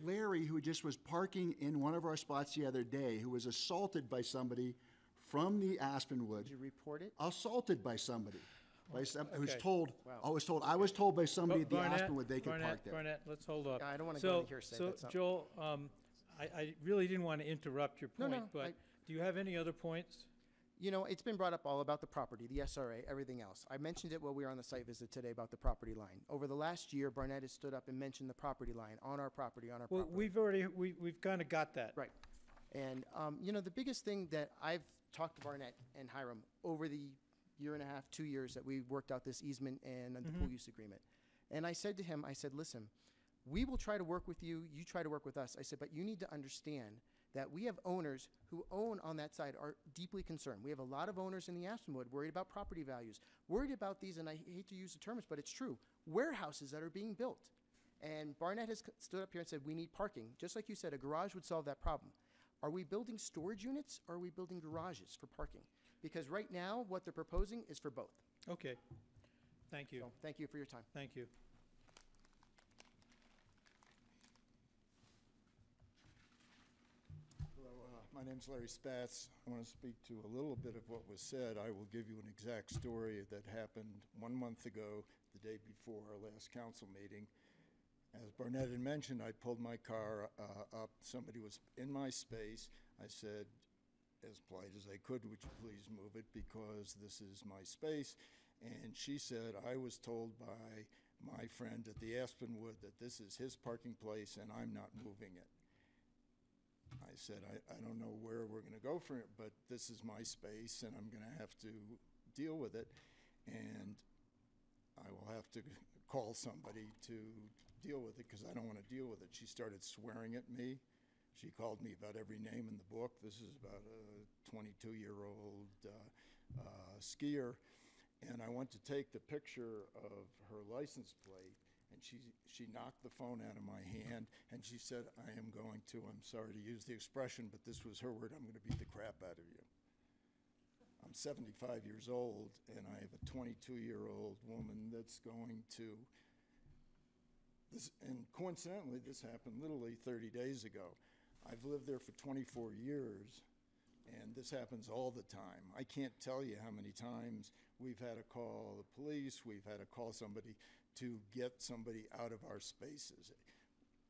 Larry who just was parking in one of our spots the other day, who was assaulted by somebody from the Aspenwood. Did you report it? Assaulted by somebody. Who's Okay. told, Wow. I was told by somebody at the Barnett, Aspenwood they could park there. Barnett, let's hold up. Yeah, I don't wanna go into hearsay, So, that's not- Joel, I really didn't want to interrupt your No, point, no, but do you have any other points? You know, it's been brought up all about the property, the SRA, everything else. I mentioned it while we were on the site visit today about the property line. Over the last year, Barnett has stood up and mentioned the property line on our property, Well, we've kind of got that. Right. And, you know, the biggest thing that I've talked to Barnett and Hiram over the 1.5, 2 years that we worked out this easement and the pool use agreement. And I said to him, I said, listen, we will try to work with you. You try to work with us. I said, but you need to understand that we have owners who own on that side are deeply concerned. We have a lot of owners in the Aspenwood worried about property values, worried about these, and I hate to use the terms, but it's true, warehouses that are being built. And Barnett has stood up here and said, we need parking. Just like you said, a garage would solve that problem. Are we building storage units or are we building garages for parking? Because right now, what they're proposing is for both. Okay. Thank you. So, thank you for your time. Thank you. My name's Larry Spatz. I want to speak to a little bit of what was said. I will give you an exact story that happened 1 month ago, the day before our last council meeting. As Barnett had mentioned, I pulled my car up. Somebody was in my space. I said, as polite as I could, would you please move it because this is my space? And she said, I was told by my friend at the Aspenwood that this is his parking place and I'm not moving it. I said, I don't know where we're going to go for it, but this is my space and I'm going to have to deal with it. And I will have to call somebody to deal with it because I don't want to deal with it. She started swearing at me. She called me about every name in the book. This is about a 22-year-old skier. And I went to take the picture of her license plate, and she knocked the phone out of my hand, and she said, I am going to, I'm sorry to use the expression, but this was her word, I'm going to beat the crap out of you. I'm 75 years old, and I have a 22-year-old woman that's going to, and coincidentally, this happened literally 30 days ago. I've lived there for 24 years, and this happens all the time. I can't tell you how many times we've had to call the police, we've had to call somebody to get somebody out of our spaces.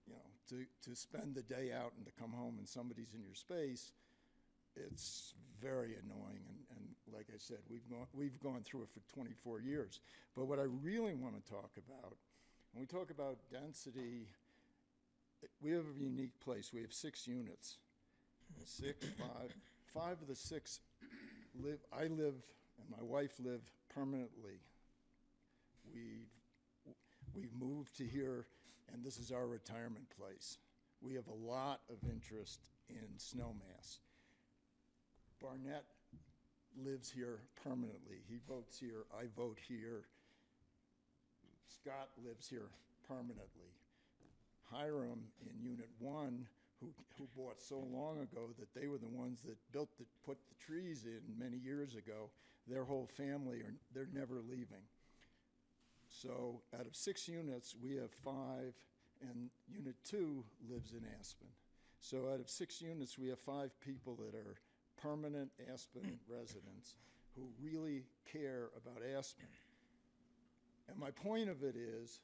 You know, to spend the day out and to come home and somebody's in your space, it's very annoying. And like I said, we've gone through it for 24 years. But what I really want to talk about, when we talk about density, we have a unique place. We have 6 units. 6, 5. 5 of the 6 I live and my wife live permanently. We've moved to here, and this is our retirement place. We have a lot of interest in Snowmass. Barnett lives here permanently. He votes here, I vote here. Scott lives here permanently. Hiram in Unit 1, who bought so long ago that they were the ones that put the trees in many years ago, their whole family, they're never leaving. So out of 6 units, we have 5, and Unit 2 lives in Aspen. So out of 6 units, we have 5 people that are permanent Aspen residents who really care about Aspen. And my point of it is,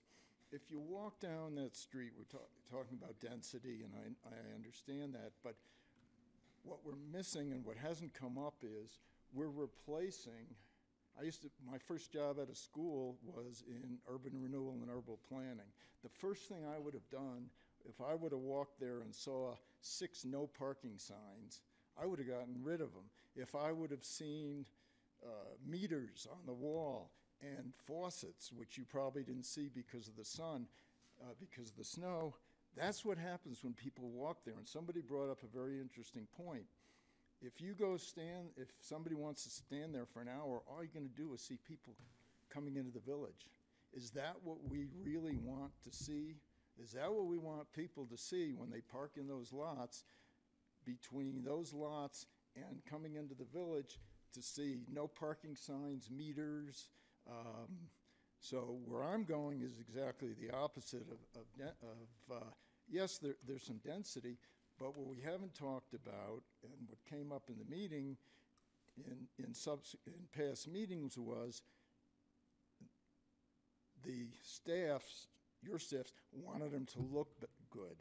if you walk down that street, we're talking about density, and I understand that, but what we're missing and what hasn't come up is we're replacing, my first job at a school was in urban renewal and urban planning. The first thing I would have done, if I would have walked there and saw 6 no parking signs, I would have gotten rid of them. If I would have seen meters on the wall and faucets, which you probably didn't see because of the sun, because of the snow, that's what happens when people walk there. And somebody brought up a very interesting point. If somebody wants to stand there for an hour, all you're going to do is see people coming into the village. Is that what we really want to see? Is that what we want people to see when they park in those lots, between those lots and coming into the village, to see no parking signs, meters? So where I'm going is exactly the opposite of yes, there's some density, but what we haven't talked about, and what came up in the meeting, in past meetings, was the staffs, your staffs, wanted them to look good.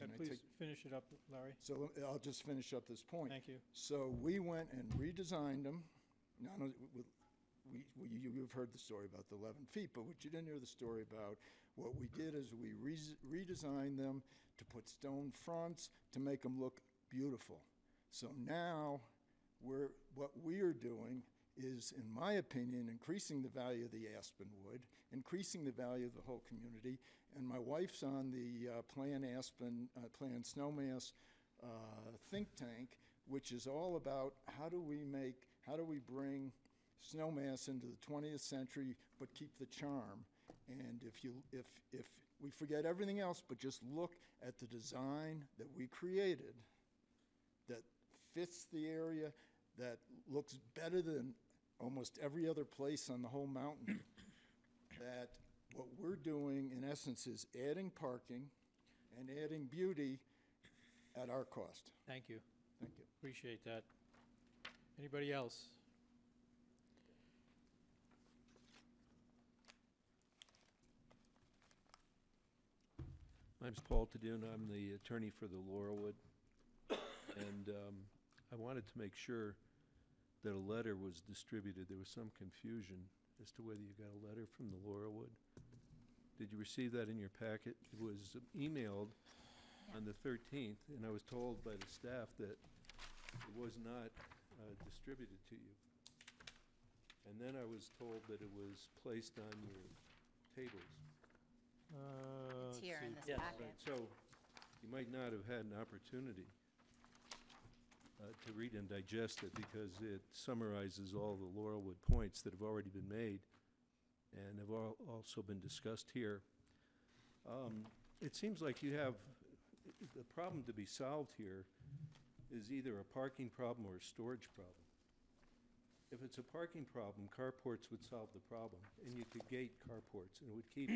Time. Please finish it up, Larry. So I'll just finish up this point. Thank you. So we went and redesigned them. Not only you've heard the story about the 11 feet, but what you didn't hear the story about, what we did is we redesigned them to put stone fronts to make them look beautiful. So now what we are doing is, in my opinion, increasing the value of the Aspen wood, increasing the value of the whole community. And my wife's on the Plan Snowmass think tank, which is all about how do we bring Snowmass into the 20th century but keep the charm. And if we forget everything else but just look at the design that we created that fits the area, that looks better than almost every other place on the whole mountain, that what we're doing in essence is adding parking and adding beauty at our cost. Thank you. Thank you. Appreciate that. Anybody else? My name's Paul Tadune. I'm the attorney for the Laurelwood. And I wanted to make sure that a letter was distributed. There was some confusion as to whether you got a letter from the Laurelwood. Did you receive that in your packet? It was emailed on the 13th, and I was told by the staff that it was not distributed to you. And then I was told that it was placed on your tables. It's here in this Yes. packet. So you might not have had an opportunity to read and digest it because it summarizes all the Laurelwood points that have already been made and have also been discussed here. It seems like you have, the problem to be solved here is either a parking problem or a storage problem. If it's a parking problem, carports would solve the problem, and you could gate carports, and it would keep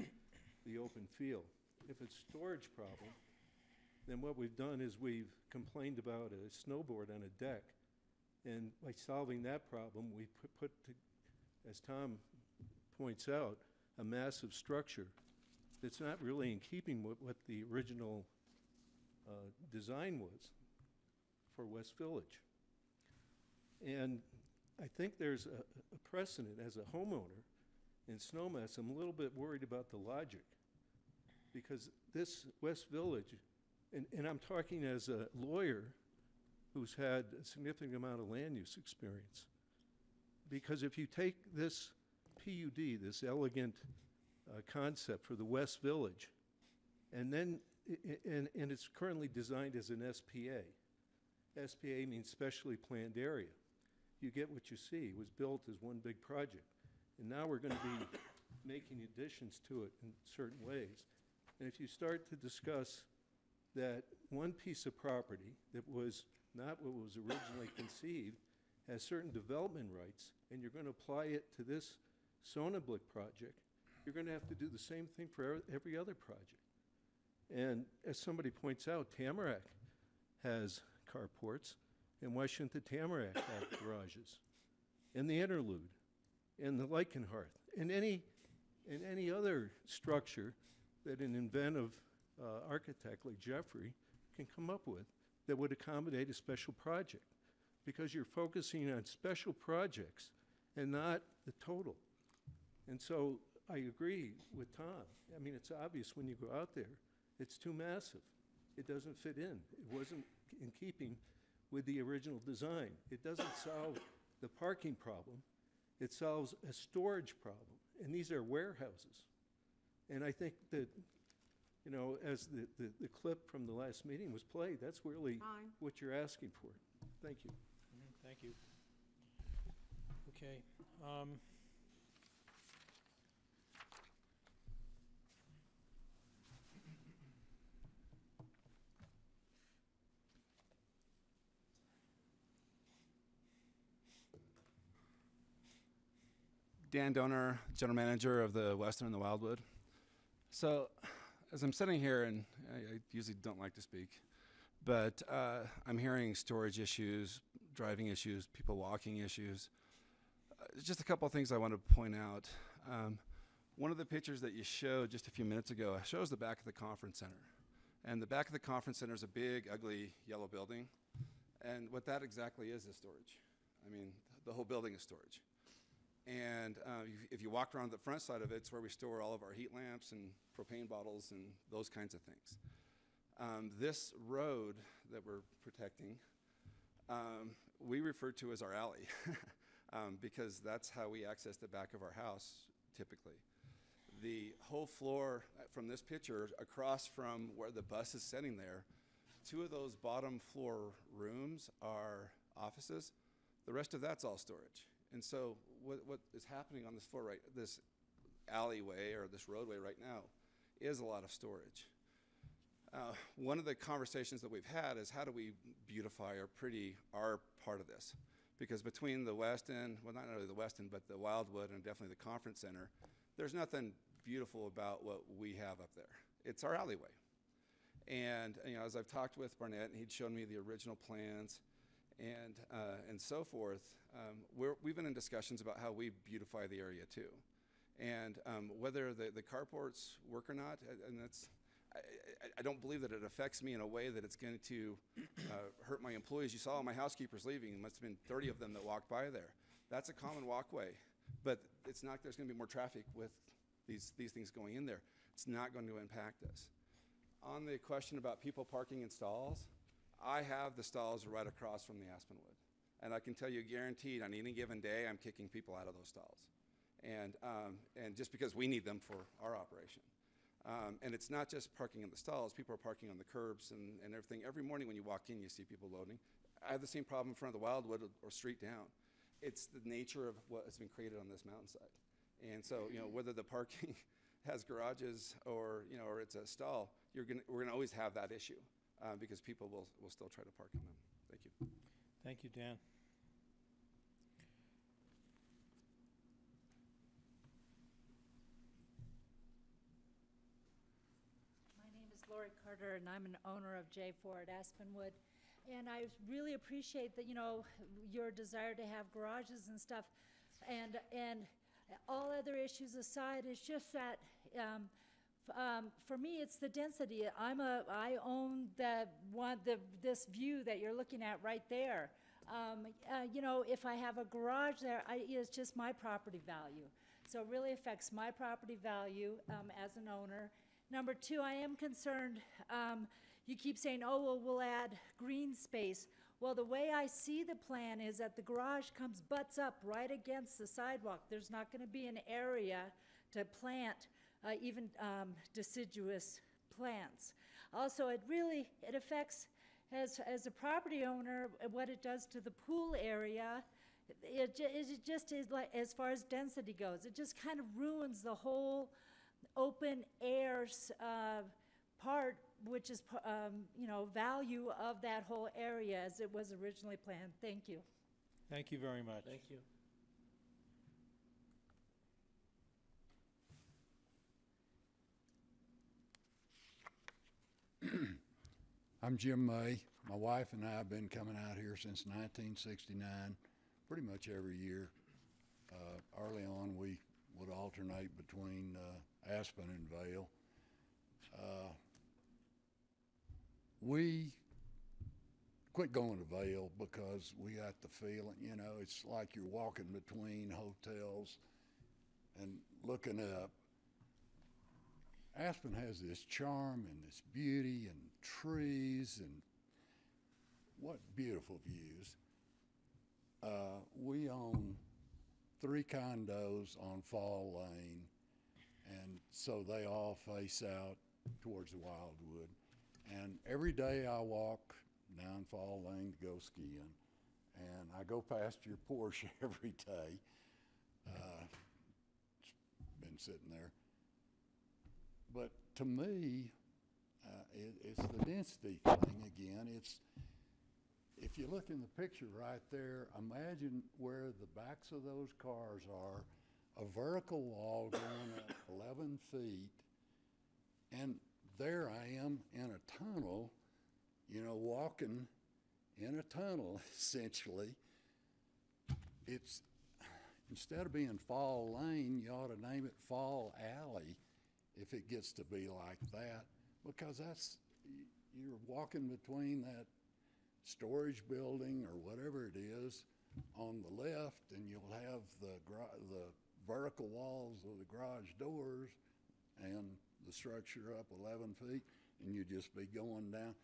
the open field. If it's storage problem, then what we've done is we've complained about a snowboard on a deck, and by solving that problem, we put as Tom points out, a massive structure that's not really in keeping with what the original design was for West Village. And I think there's a precedent as a homeowner in Snowmass. I'm a little bit worried about the logic because this West Village, and I'm talking as a lawyer who's had a significant amount of land use experience, because if you take this PUD, this elegant concept for the West Village, and then and it's currently designed as an SPA. SPA means specially planned area. You get what you see. It was built as one big project. And now we're going to be making additions to it in certain ways. And if you start to discuss that one piece of property that was not what was originally conceived has certain development rights, and you're going to apply it to this Sonneblick project, you're going to have to do the same thing for every other project. And as somebody points out, Tamarack has carports, and why shouldn't the Tamarack have garages? And the Interlude, and the Leichenhearth, and any other structure that an inventive architect like Jeffrey can come up with that would accommodate a special project. Because you're focusing on special projects and not the total. And so I agree with Tom. I mean, it's obvious when you go out there, it's too massive. It doesn't fit in. It wasn't in keeping with the original design. It doesn't solve the parking problem. It solves a storage problem. And these are warehouses. And I think that, you know, as the clip from the last meeting was played, that's really what you're asking for. Thank you. Thank you. Okay. Dan Donor, General Manager of the Western and the Wildwood. So, as I'm sitting here, and I usually don't like to speak, but I'm hearing storage issues, driving issues, people walking issues. Just a couple of things I want to point out. One of the pictures that you showed just a few minutes ago shows the back of the conference center. And the back of the conference center is a big, ugly, yellow building. And what that exactly is storage. I mean, the whole building is storage. And if you walk around the front side of it, it's where we store all of our heat lamps and propane bottles and those kinds of things. This road that we're protecting, we refer to as our alley because that's how we access the back of our house typically. The whole floor from this picture across from where the bus is sitting there, 2 of those bottom floor rooms are offices. The rest of that's all storage. And so what is happening on this floor, this alleyway or this roadway right now is a lot of storage. One of the conversations that we've had is how do we beautify or pretty our part of this? Because between the West End, well, not only the West End, but the Wildwood and definitely the Conference Center, there's nothing beautiful about what we have up there. It's our alleyway. And, you know, as I've talked with Barnett, and he'd shown me the original plans and so forth, we've been in discussions about how we beautify the area too. And whether the carports work or not, and that's, I don't believe that it affects me in a way that it's going to hurt my employees. You saw all my housekeepers leaving. There must have been 30 of them that walked by there. That's a common walkway, but it's not, there's going to be more traffic with these things going in there. It's not going to impact us. On the question about people parking in stalls, I have the stalls right across from the Aspenwood. And I can tell you guaranteed on any given day, I'm kicking people out of those stalls. And just because we need them for our operation. And it's not just parking in the stalls, people are parking on the curbs and everything. Every morning when you walk in, you see people loading. I have the same problem in front of the Wildwood or street down. It's the nature of what has been created on this mountainside. And so, you know, whether the parking has garages or, you know, or it's a stall, we're gonna always have that issue because people will still try to park in them. Thank you. Thank you, Dan. My name is Lori Carter, and I'm an owner of J4 at Aspenwood. And I really appreciate that, you know, your desire to have garages and stuff. And all other issues aside, it's just that for me, it's the density. I own this view that you're looking at right there. You know, if I have a garage there, it's just my property value. So it really affects my property value as an owner. Number two, I am concerned, you keep saying, oh, well, we'll add green space. Well, the way I see the plan is that the garage butts up right against the sidewalk. There's not going to be an area to plant even deciduous plants. Also, it affects, as a property owner, what it does to the pool area. It just is like, as far as density goes, it just kind of ruins the whole open air part, which is, you know, value of that whole area as it was originally planned. Thank you. Thank you very much. Thank you. I'm Jim May. My wife and I have been coming out here since 1969, pretty much every year. Early on, we would alternate between Aspen and Vail. We quit going to Vail because we got the feeling, you know, it's like you're walking between hotels and looking up. Aspen has this charm and this beauty and trees and what beautiful views. We own 3 condos on Fall Lane, and so they all face out towards the Wildwood. And every day I walk down Fall Lane to go skiing, and I go past your Porsche every day. It's been sitting there. But to me, it's the density thing again. If you look in the picture right there, imagine where the backs of those cars are, a vertical wall going up 11 feet, and there I am in a tunnel, you know, walking in a tunnel, essentially. It's, instead of being Fall Lane, you ought to name it Fall Alley if it gets to be like that, because that's, you're walking between that storage building or whatever it is on the left, and you'll have the vertical walls of the garage doors and the structure up 11 feet, and you just be going down.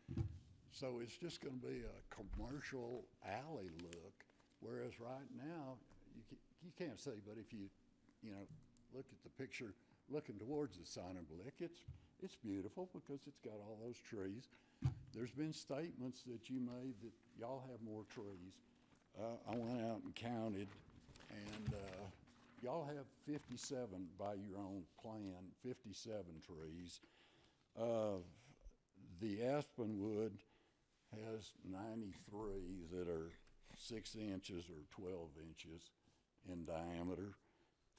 So it's just going to be a commercial alley look, whereas right now, you can't see, but if you know, look at the picture looking towards the Sonnenblick, it's beautiful because it's got all those trees. There's been statements that you made that y'all have more trees. I went out and counted, and y'all have 57 by your own plan, 57 trees. The Aspenwood has 93 that are 6 inches or 12 inches in diameter.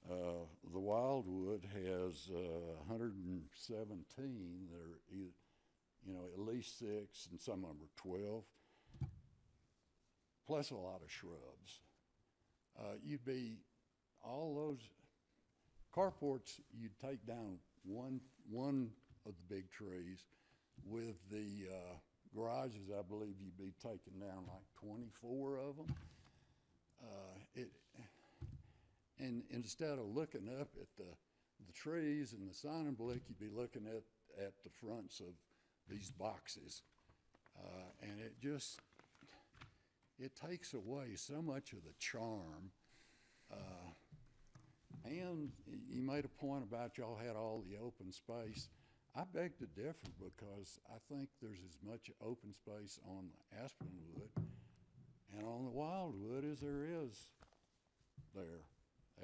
The Wildwood has 117 that are, you know, at least 6, and some of them are 12, plus a lot of shrubs. You'd be, all those carports, you'd take down one of the big trees. With the garages, I believe you'd be taking down like 24 of them. And instead of looking up at the trees and the sonnenblick, you'd be looking at the fronts of these boxes. And it takes away so much of the charm. And you made a point about y'all had all the open space. I beg to differ, because I think there's as much open space on the Aspenwood and on the Wildwood as there is there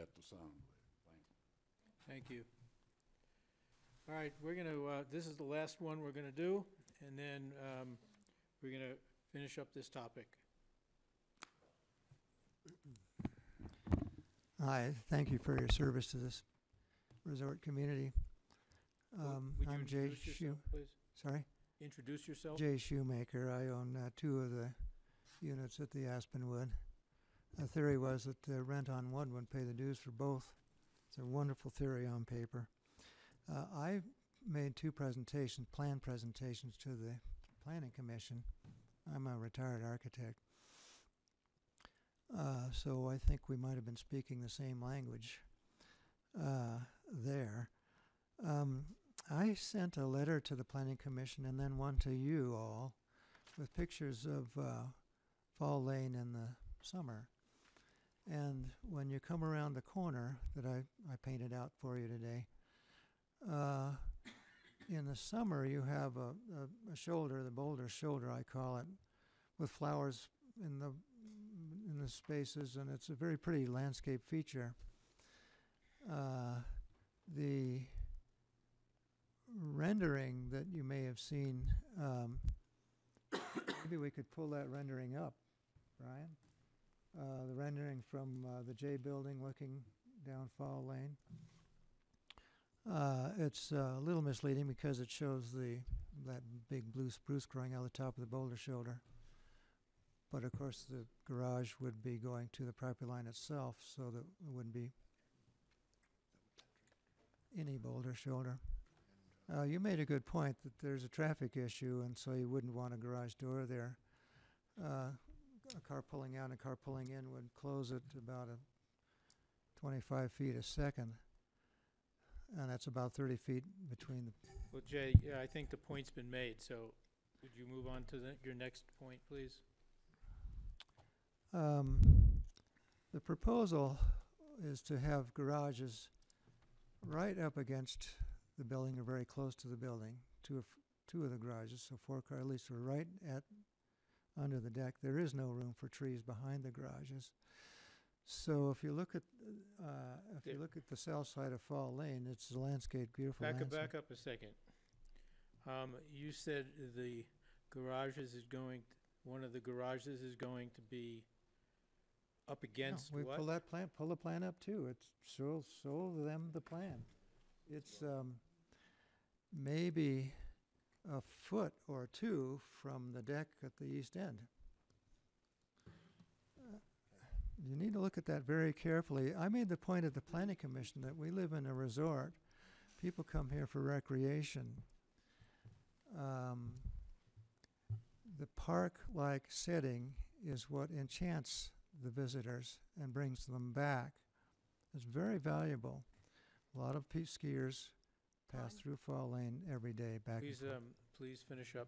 at the Sonnenblick. Thank you. All right, we're going to, this is the last one we're going to do, and then we're going to finish up this topic. Hi, thank you for your service to this resort community. Would you I'm Jay introduce yourself, please? Sorry? Introduce yourself. Jay Shoemaker. I own 2 of the units at the Aspenwood. The theory was that the rent on one would pay the dues for both. It's a wonderful theory on paper. I made 2 presentations, plan presentations to the Planning Commission. I'm a retired architect. So I think we might have been speaking the same language there. I sent a letter to the Planning Commission and then one to you all with pictures of Fall Lane in the summer. And when you come around the corner that I painted out for you today, in the summer you have a shoulder, the boulder shoulder I call it, with flowers in the spaces, and it's a very pretty landscape feature. The rendering that you may have seen, maybe we could pull that rendering up, Brian. The rendering from the J building looking down Fall Lane. It's a little misleading because it shows that big blue spruce growing out of the top of the boulder shoulder. But of course the garage would be going to the property line itself, so that it wouldn't be any boulder shoulder. You made a good point that there's a traffic issue, and so you wouldn't want a garage door there. A car pulling out and a car pulling in would close it about 25 feet a second, and that's about 30 feet between the... Well, Jay, yeah, I think the point's been made, so would you move on to your next point, please? The proposal is to have garages right up against the building or very close to the building. Two of the garages, so 4 cars at least, are right at under the deck. There is no room for trees behind the garages. So if you look at the south side of Fall Lane, it's a landscape, beautiful landscape. Back up a second. You said the garages is going. One of the garages is going to be up against we what? Pull the plan up too. It's show them the plan. It's maybe a foot or 2 from the deck at the east end. You need to look at that very carefully. I made the point at the Planning Commission that we live in a resort. People come here for recreation. The park-like setting is what enchants the visitors and brings them back. It's very valuable. A lot of skiers pass through Fall Lane every day back and forth. Please finish up.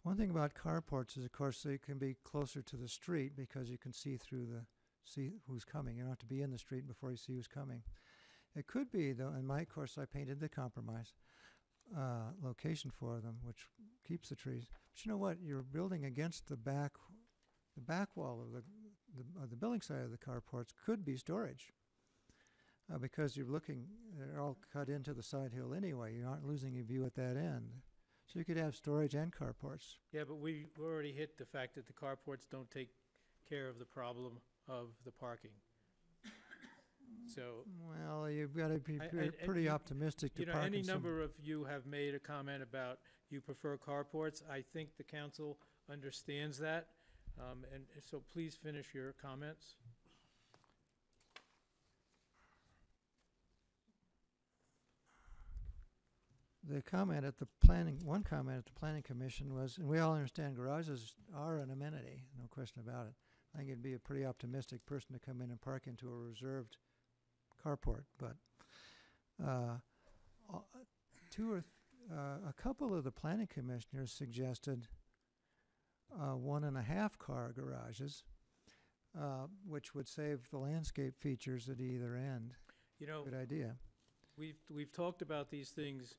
One thing about carports is, of course, they can be closer to the street because you can see who's coming. You don't have to be in the street before you see who's coming. It could be, though, in my course, I painted the compromise location for them, which keeps the trees. But you know what? You're building against the back wall of the building side of the carports could be storage. Because they're all cut into the side hill anyway. You aren't losing your view at that end. So you could have storage and carports. Yeah, but we already hit the fact that the carports don't take care of the problem of the parking. So, Well, you've got to be and pretty you- optimistic to you know, park any in some. number of you have made a comment about you prefer carports. I think the council understands that. And so please finish your comments. The comment at the one comment at the planning commission was, and we all understand garages are an amenity, no question about it. I think it'd be a pretty optimistic person to come in and park into a reserved carport, but a couple of the planning commissioners suggested 1.5 car garages, which would save the landscape features at either end. You know, Good idea. we've talked about these things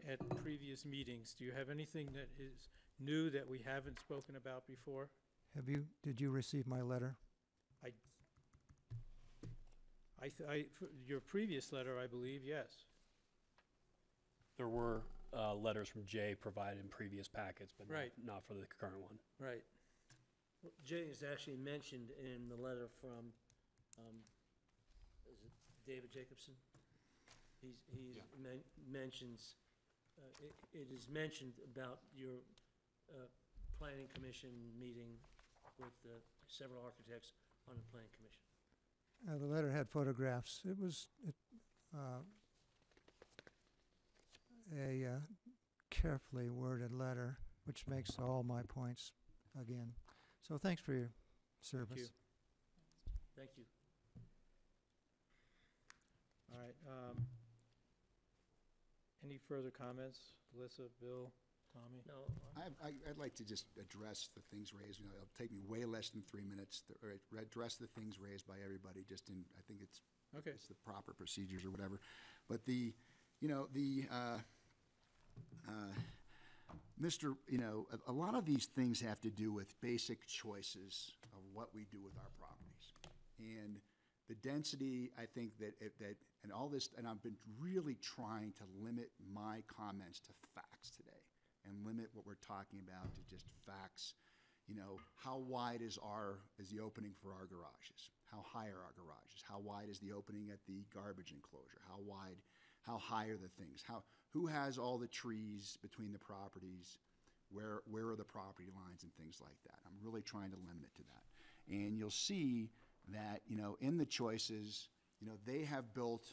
at previous meetings. Do you have anything that is new that we haven't spoken about before? Did you receive my letter? Your previous letter, I believe, yes. There were letters from Jay provided in previous packets, but Right. not for the current one. Right. Well, Jay is actually mentioned in the letter from, is it David Jacobson? Mentions, it is mentioned about your planning commission meeting with several architects on the planning commission. The letter had photographs. It was a carefully worded letter, which makes all my points again. So thanks for your service. you. Thank you. All right. Any further comments? Alyssa, Bill, Tommy? No, I'd like to just address the things raised. You know, it'll take me way less than 3 minutes to address the things raised by everybody. Just in, I think it's Okay. it's the proper procedures or whatever. But a lot of these things have to do with basic choices of what we do with our properties, and the density. I think that and all this, and I've been really trying to limit my comments to facts today, and limit what we're talking about to just facts. You know, how wide is the opening for our garages? How high are our garages? How wide is the opening at the garbage enclosure? How high are the things? Who has all the trees between the properties? Where are the property lines and things like that? I'm really trying to limit it to that. And you'll see that, you know, in the choices, you know, they've built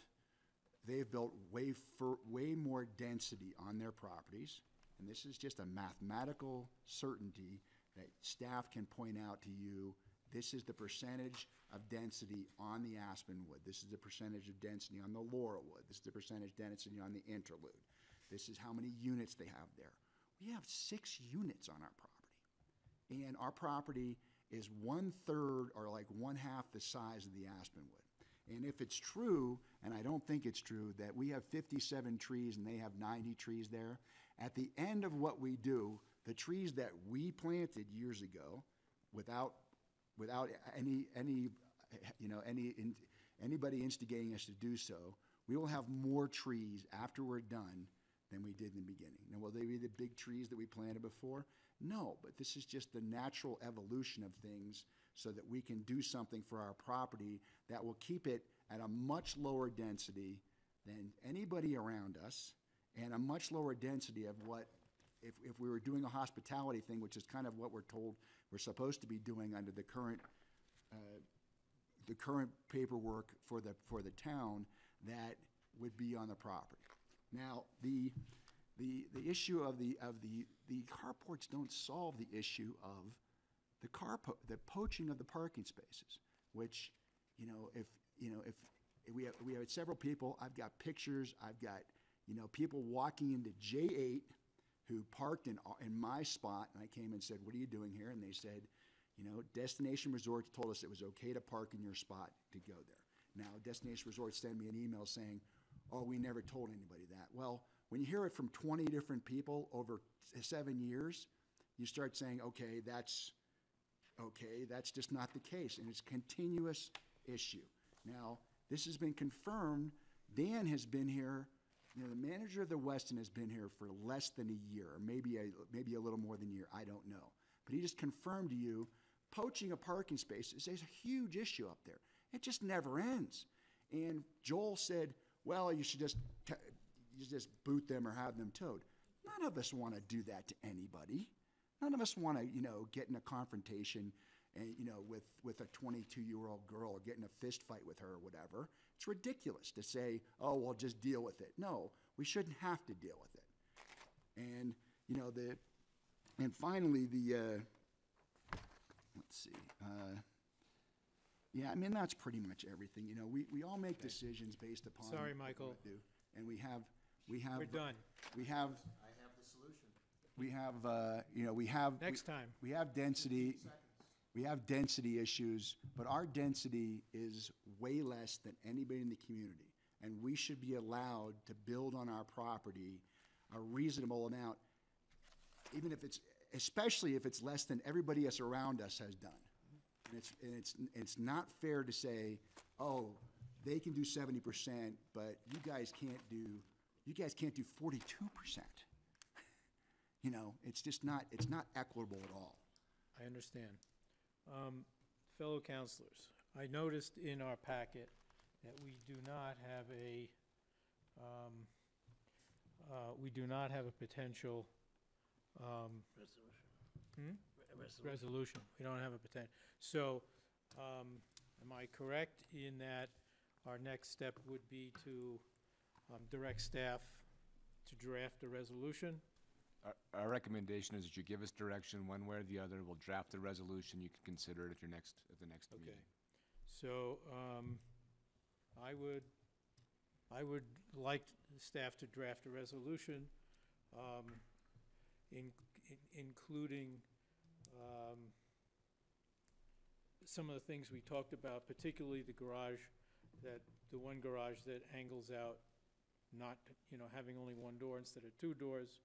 way more density on their properties. And this is just a mathematical certainty that staff can point out to you. This is the percentage of density on the Aspenwood. This is the percentage of density on the Laurelwood. This is the percentage density on the Interlude. This is how many units they have there. We have 6 units on our property. And our property is 1/3 or like 1/2 the size of the Aspenwood. And if it's true, and I don't think it's true, that we have 57 trees and they have 90 trees there, at the end of what we do, the trees that we planted years ago, without anybody instigating us to do so, we will have more trees after we're done than we did in the beginning. Now, will they be the big trees that we planted before? No, but this is just the natural evolution of things so that we can do something for our property that will keep it at a much lower density than anybody around us, and a much lower density of what, if we were doing a hospitality thing, which is kind of what we're told we're supposed to be doing under the current paperwork for the town, that would be on the property. Now, the issue of the carports don't solve the issue of the poaching of the parking spaces, which, if we have several people. I've got pictures. I've got, people walking into J8 who parked in my spot, and I came and said, "What are you doing here?" And they said, Destination Resorts told us it was okay to park in your spot to go there. Now, Destination Resorts sent me an email saying, "Oh, we never told anybody that." Well, when you hear it from 20 different people over 7 years, you start saying, okay, that's just not the case, and it's a continuous issue. Now, this has been confirmed. Dan has been here, the manager of the Westin has been here for less than a year, or maybe a little more than a year, I don't know. But he just confirmed to you, poaching a parking space is a huge issue up there. It just never ends. And Joel said, well, you should just boot them or have them towed. None of us want to do that to anybody. None of us want to, get in a confrontation and, with a 22-year-old girl or get in a fist fight with her or whatever. It's ridiculous to say, oh, well, just deal with it. No, we shouldn't have to deal with it. And, and finally, let's see. Yeah, I mean, that's pretty much everything. We all make decisions based upon. Sorry, what we Michael. wanna do, and we have. We're done. We have. I have the solution. We have. We have. Next time. We have density. We have density issues, but our density is way less than anybody in the community, and we should be allowed to build on our property a reasonable amount, even if especially if it's less than everybody else around us has done. And it's not fair to say, oh, they can do 70%, but you guys can't do 42%. It's just not, it's not equitable at all. I understand. Fellow counselors, I noticed in our packet that we do not have a potential resolution. We don't have a potential. So, am I correct in that our next step would be to direct staff to draft a resolution? Our recommendation is that you give us direction one way or the other. We'll draft the resolution. You can consider it at the next meeting. So, I would like staff to draft a resolution, including some of the things we talked about, particularly the one garage that angles out, not, having only one door instead of two doors.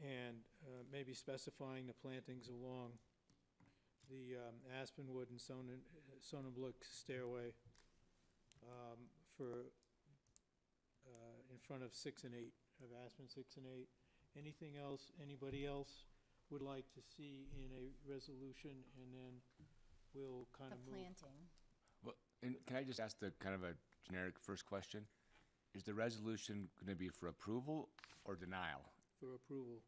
And maybe specifying the plantings along the Aspenwood and Sonnenblick stairway for in front of 6 and 8, of Aspen 6 and 8. Anything else anybody else would like to see in a resolution, and then we'll kind of move. The planting. Well, and can I just ask the kind of a generic first question? Is the resolution going to be for approval or denial? For approval.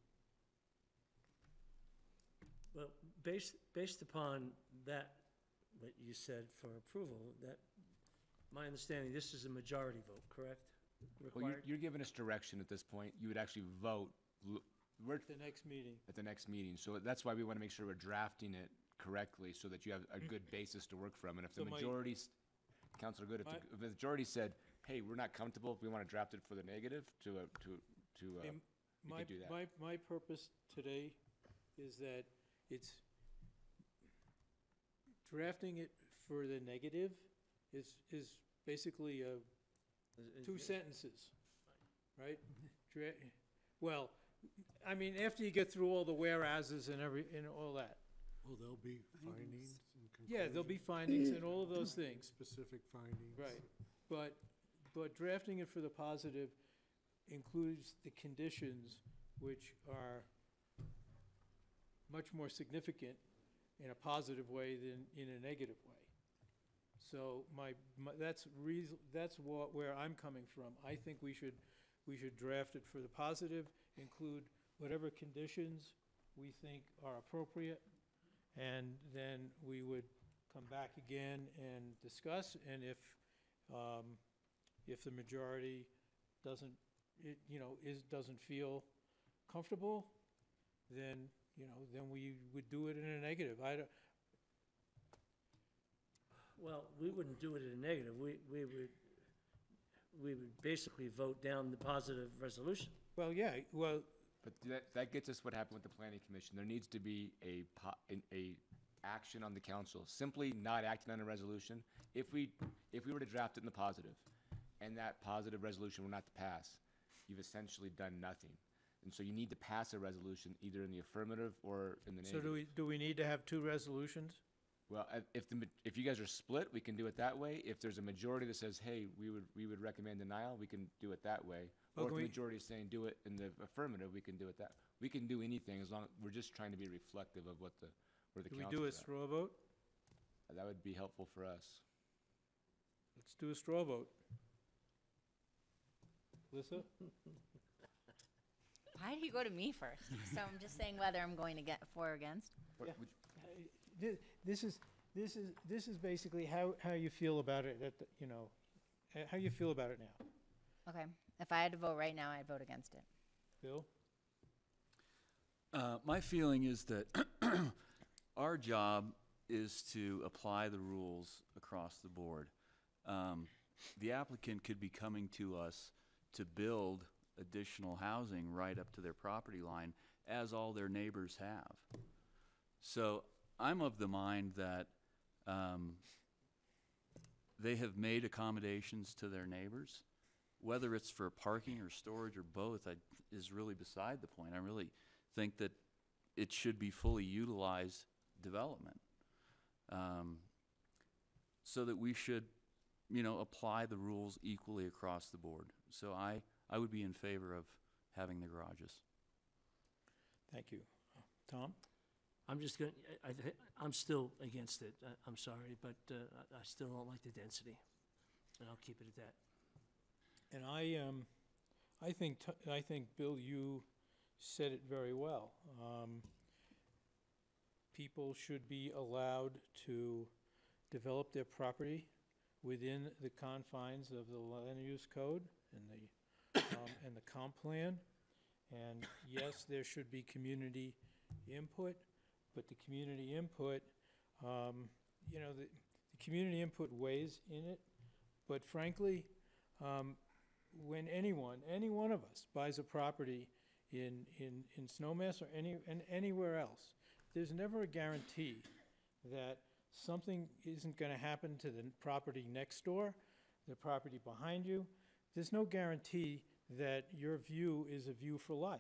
Well, based upon that, what you said for approval, that, my understanding, this is a majority vote, correct? Well, Required? you're giving us direction at this point. You would actually vote. We're At the next meeting. at the next meeting. So that's why we want to make sure we're drafting it correctly so that you have a good basis to work from. And if the So my- majority, Councilor Good, if the majority said, hey, we're not comfortable, we want to draft it for the negative, we My, can do that. my purpose today is that it's drafting it for the negative is basically two sentences, right? Well, I mean, after you get through all the whereases and all that. Well, there'll be findings and conclusions. Yeah, there'll be findings and all of those things. Specific findings. Right, but drafting it for the positive includes the conditions which are much more significant in a positive way than in a negative way. So that's where I'm coming from. I think we should draft it for the positive, include whatever conditions we think are appropriate, and then we would come back again and discuss, and if the majority doesn't feel comfortable, then we would do it in a negative. Well, we wouldn't do it in a negative. We would basically vote down the positive resolution. Well, yeah, well. But that gets us what happened with the planning commission. There needs to be a action on the council. Simply not acting on a resolution. If we were to draft it in the positive, and that positive resolution were not to pass, you've essentially done nothing. And so you need to pass a resolution either in the affirmative or in the negative. So do we need to have two resolutions? Well, if you guys are split, we can do it that way. If there's a majority that says, hey, we would recommend denial, we can do it that way. Well, or if the majority is saying do it in the affirmative, we can do it that. We can do anything as long we're just trying to be reflective of where the council. Do we do a straw vote? that would be helpful for us. Let's do a straw vote. Alyssa? Why do you go to me first? So I'm just saying whether I'm going to get for or against. Yeah. This is basically how you feel about it at the, how you feel about it now. Okay. If I had to vote right now, I'd vote against it. Bill? My feeling is that our job is to apply the rules across the board. The applicant could be coming to us to build additional housing right up to their property line, as all their neighbors have. So I'm of the mind that they have made accommodations to their neighbors. Whether it's for parking or storage or both is really beside the point. I really think that it should be fully utilized development. So that we should, apply the rules equally across the board. So I would be in favor of having the garages. Thank you. Tom? I'm just going, I'm still against it. I'm sorry, but I still don't like the density. And I'll keep it at that. And I think, Bill, you said it very well. People should be allowed to develop their property within the confines of the land use code and the comp plan. And yes, there should be community input, but the community input, the community input weighs in it. But frankly, when any one of us buys a property in Snowmass or anywhere else, there's never a guarantee that something isn't going to happen to the property next door, the property behind you. There's no guarantee that your view is a view for life.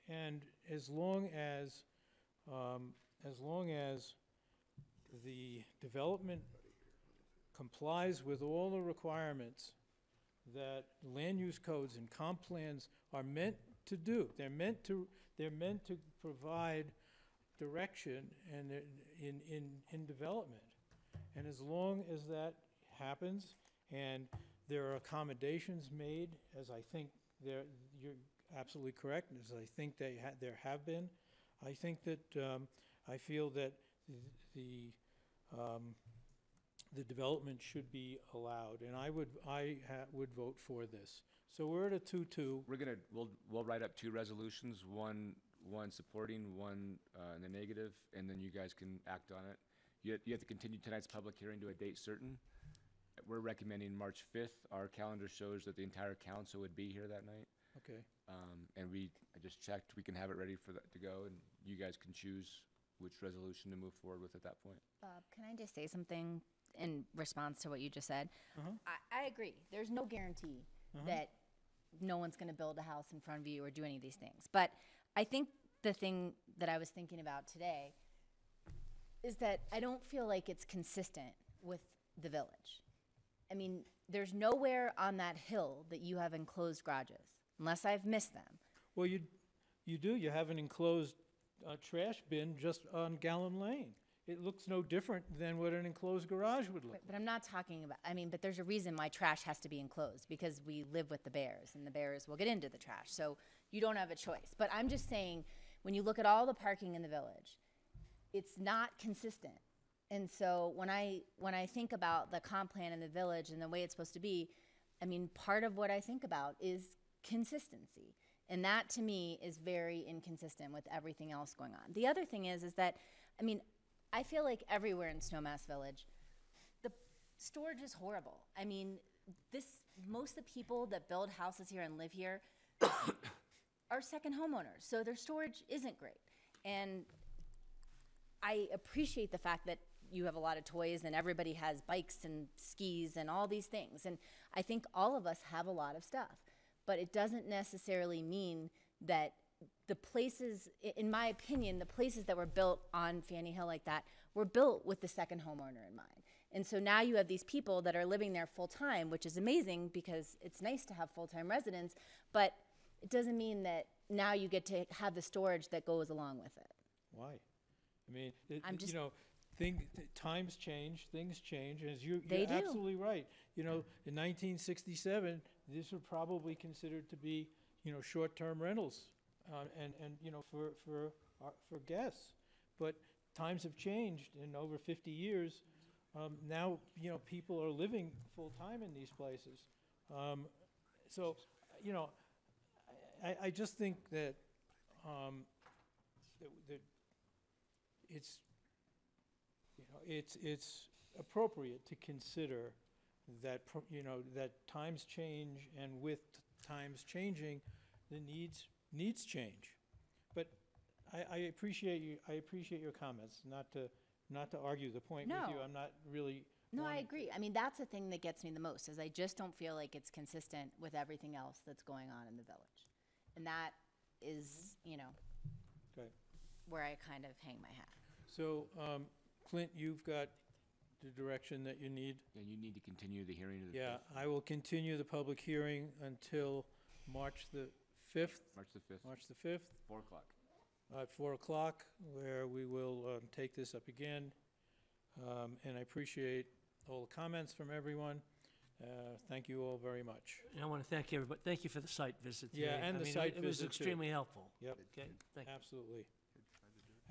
And as long as the development complies with all the requirements that land use codes and comp plans are meant to do, they're meant to provide direction and in development. And as long as that happens and there are accommodations made, as I think you're absolutely correct, as I think there have been, I think that I feel that the development should be allowed, and I would vote for this. So we're at a 2-2. We'll write up two resolutions, one supporting, one in the negative, and then you guys can act on it. You have to continue tonight's public hearing to a date certain. We're recommending March 5th. Our calendar shows that the entire council would be here that night. Okay. And I just checked, we can have it ready for that to go, and you guys can choose which resolution to move forward with at that point. Bob, can I just say something in response to what you just said? I agree. There's no guarantee that no one's going to build a house in front of you or do any of these things. But I think the thing that I was thinking about today is that I don't feel like it's consistent with the village. I mean, there's nowhere on that hill that you have enclosed garages, unless I've missed them. Well, you do. You have an enclosed trash bin just on Gallon Lane. It looks no different than what an enclosed garage would look. But I'm not talking about, but there's a reason why trash has to be enclosed, because we live with the bears, and the bears will get into the trash. So you don't have a choice. But I'm just saying, when you look at all the parking in the village, it's not consistent. And so when I think about the comp plan in the village and the way it's supposed to be, part of what I think about is consistency. And that, to me, is very inconsistent with everything else going on. The other thing is that, I feel like everywhere in Snowmass Village, the storage is horrible. Most of the people that build houses here and live here are second homeowners, so their storage isn't great. And I appreciate the fact that you have a lot of toys and everybody has bikes and skis and all these things. And I think all of us have a lot of stuff. But it doesn't necessarily mean that the places, in my opinion, the places that were built on Fanny Hill like that were built with the second homeowner in mind. And so now you have these people that are living there full time, which is amazing because it's nice to have full-time residents, but it doesn't mean that now you get to have the storage that goes along with it. Why? times change, things change, as you're They do. absolutely right. You know, in 1967, these were probably considered to be, you know, short-term rentals, and, you know, for guests. But times have changed in over 50 years. Now, you know, people are living full-time in these places. So, you know, I just think that, that it's, you know, it's appropriate to consider that, you know, that times change, and with times changing, the needs change. But I appreciate your comments, not to argue the point with you. No. I'm not really. No, I wanting- agree. I mean, that's the thing that gets me the most, is I just don't feel like it's consistent with everything else that's going on in the village. And that is, you know, Okay. where I kind of hang my hat. So, Clint, you've got the direction that you need? And you need to continue the hearing to the Yeah, 5th. I will continue the public hearing until March the 5th. March the 5th. March the 5th. 4 o'clock. At 4 o'clock, where we will take this up again. And I appreciate all the comments from everyone. Thank you all very much. And I want to thank everybody, thank you for the site visit today. Yeah, and I the mean, site it was visit, too. extremely helpful. Yep. Okay, thank you. Absolutely.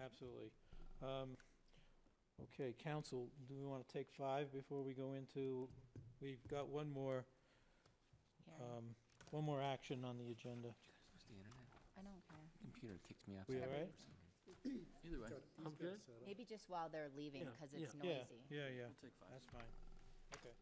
Absolutely. Okay, council, do we want to take 5 before we go into, we've got one more action on the agenda. Use the internet. I don't care. Computer kicks me off. We all right? Either way. I'm good. Maybe just while they're leaving, Yeah, because it's yeah. noisy. Yeah, We'll take 5. that's fine. Okay.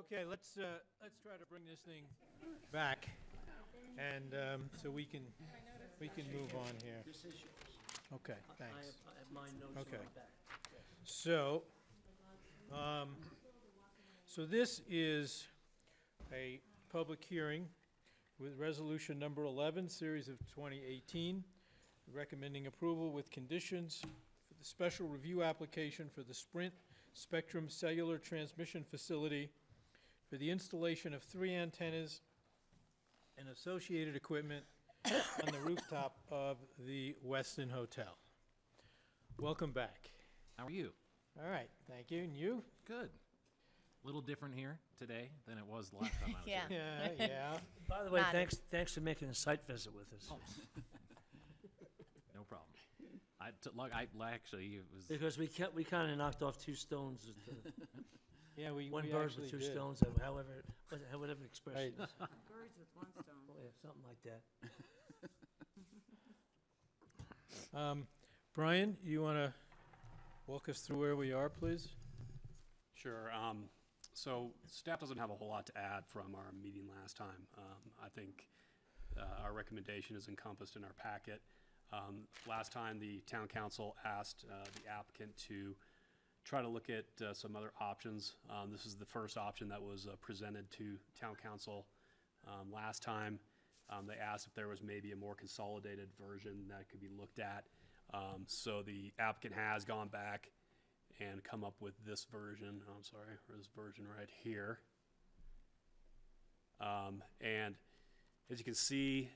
Okay, let's try to bring this thing back, and so we can move on here. This is yours. Okay, I thanks. have my notes on Okay. the back. So, so this is a public hearing with resolution number 11, series of 2018, recommending approval with conditions for the special review application for the Sprint Spectrum Cellular Transmission Facility for the installation of 3 antennas and associated equipment on the rooftop of the Westin Hotel. Welcome back. How are you? All right, thank you. And you? Good. A little different here today than it was the last time I was Yeah. here. Yeah. By the way, Not- thanks for making a site visit with us. No problem. Actually, it was. Because we kind of knocked off 2 stones with the, Yeah, we one we bird actually with 2 did. stones, whatever expression. Right. is. Birds with one stone. Oh, yeah, something like that. Brian, you want to walk us through where we are, please? Sure. So staff doesn't have a whole lot to add from our meeting last time. I think our recommendation is encompassed in our packet. Last time, the town council asked the applicant to try to look at some other options. This is the first option that was presented to town council last time. They asked if there was maybe a more consolidated version that could be looked at. So the applicant has gone back and come up with this version, or this version right here. And as you can see,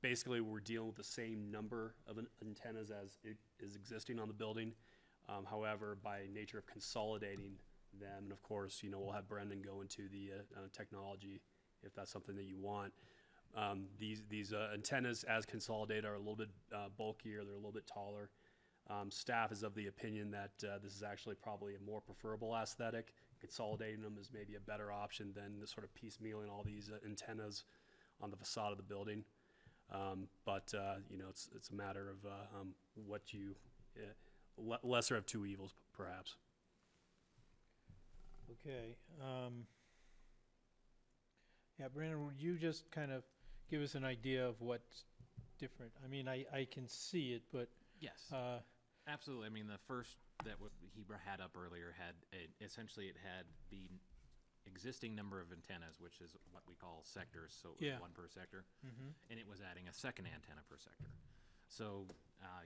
basically we're dealing with the same number of antennas as is existing on the building. However, by nature of consolidating them, and of course, we'll have Brendan go into the technology if that's something that you want. These antennas as consolidated are a little bit bulkier, they're a little bit taller. Staff is of the opinion that this is actually probably a more preferable aesthetic. Consolidating them is maybe a better option than the sort of piecemealing all these antennas on the facade of the building. But it's a matter of what you, lesser of 2 evils, perhaps. Okay. Yeah, Brandon, would you just kind of give us an idea of what's different? I mean, I can see it, but Yes. Absolutely. I mean, the first that he had up earlier essentially it had the existing number of antennas, which is what we call sectors, so it was Yeah. 1 per sector, Mhm. and it was adding a second antenna per sector. So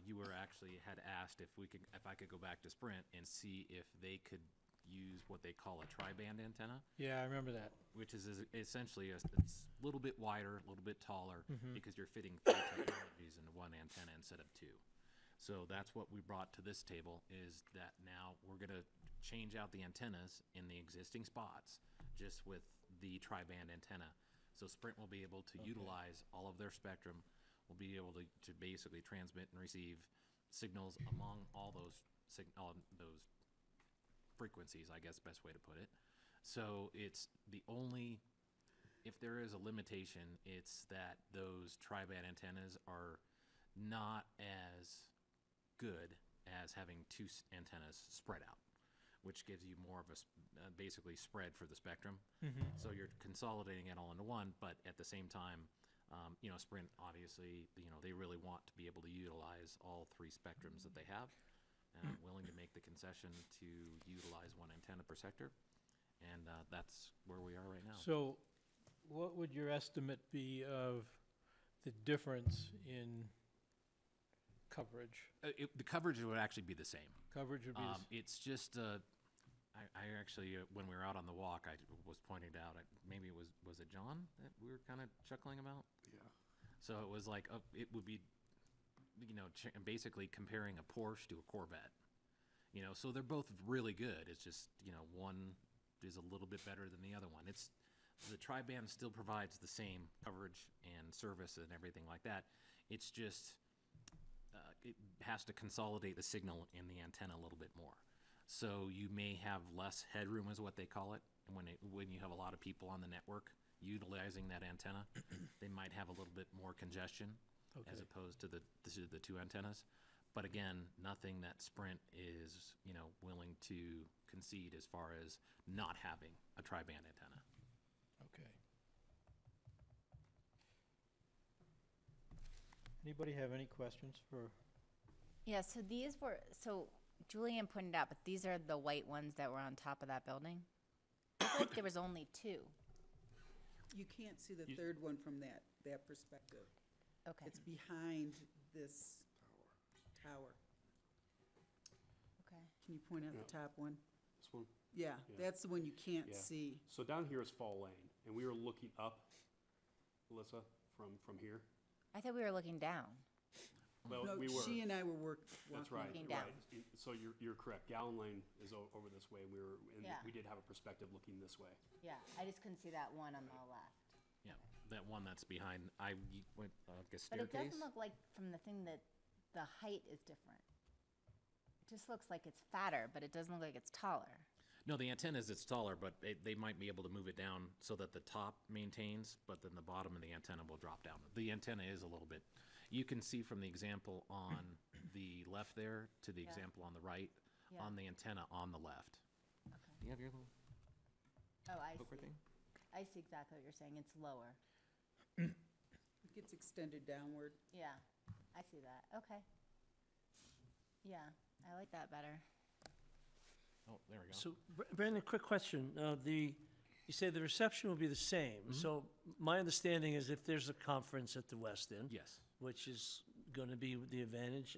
you had asked if I could go back to Sprint and see if they could use what they call a tri-band antenna. Yeah, I remember that. Which is essentially it's a little bit wider, a little bit taller, Mhm. because you're fitting 3 technologies into 1 antenna instead of 2. So that's what we brought to this table, is that now we're going to change out the antennas in the existing spots just with the tri-band antenna. So Sprint will be able to utilize all of their spectrum, will be able to basically transmit and receive signals among all those frequencies, I guess, best way to put it. So it's if there is a limitation, it's that those tri-band antennas are not as good as having 2 antennas spread out, which gives you more of a basically spread for the spectrum. Mhm. So you're consolidating it all into 1, but at the same time, Sprint obviously, they really want to be able to utilize all 3 spectrums that they have, and I'm willing to make the concession to utilize 1 antenna per sector, and that's where we are right now. So what would your estimate be of the difference in coverage? The coverage would actually be the same. Coverage would be the It's just, I actually, when we were out on the walk, I was pointing out, maybe it was it John that we were kind of chuckling about? Yeah. So it was like, it would be, basically comparing a Porsche to a Corvette. So they're both really good. It's just, one is a little bit better than the other one. The tri-band still provides the same coverage and service and everything like that. It's just, it has to consolidate the signal in the antenna a little bit more. So you may have less headroom, is what they call it. And when you have a lot of people on the network utilizing that antenna, they might have a little bit more congestion as Okay. opposed to the 2 antennas. But again, nothing that Sprint is, willing to concede as far as not having a tri-band antenna. Okay. Anybody have any questions for? Yeah, so Julian pointed out, but these are the white ones that were on top of that building? I feel like there was only two. You can't see the third one from that perspective. Okay. It's behind this tower. Okay. Can you point out the top one? This one? Yeah, that's the one you can't Yeah. see. So down here is Fall Lane, and we were looking up, Alyssa, from here. I thought we were looking down. Well, No, we were. she and I were That's walking. right, Looking down. right. So you're correct. Gallon Lane is over this way, and Yeah. we did have a perspective looking this way. Yeah, I just couldn't see that one on the left. Yeah, that one that's behind, I went, guess But it staircase. doesn't look like from the thing that the height is different. It just looks like it's fatter, but it doesn't look like it's taller. No, the antenna it's taller, but they might be able to move it down so that the top maintains, but then the bottom of the antenna will drop down. The antenna is a little bit, you can see from the example on the left there to the Yeah. example on the right, Yeah. on the antenna on the left. Okay. Do you have your little Oh, I poker see. thing? I see exactly what you're saying. It's lower. It gets extended downward. Yeah, I see that. Okay. Yeah, I like that better. Oh, there we go. So, Brandon, quick question. You say the reception will be the same. So my understanding is if there's a conference at the West End. Yes. Which is going to be the advantage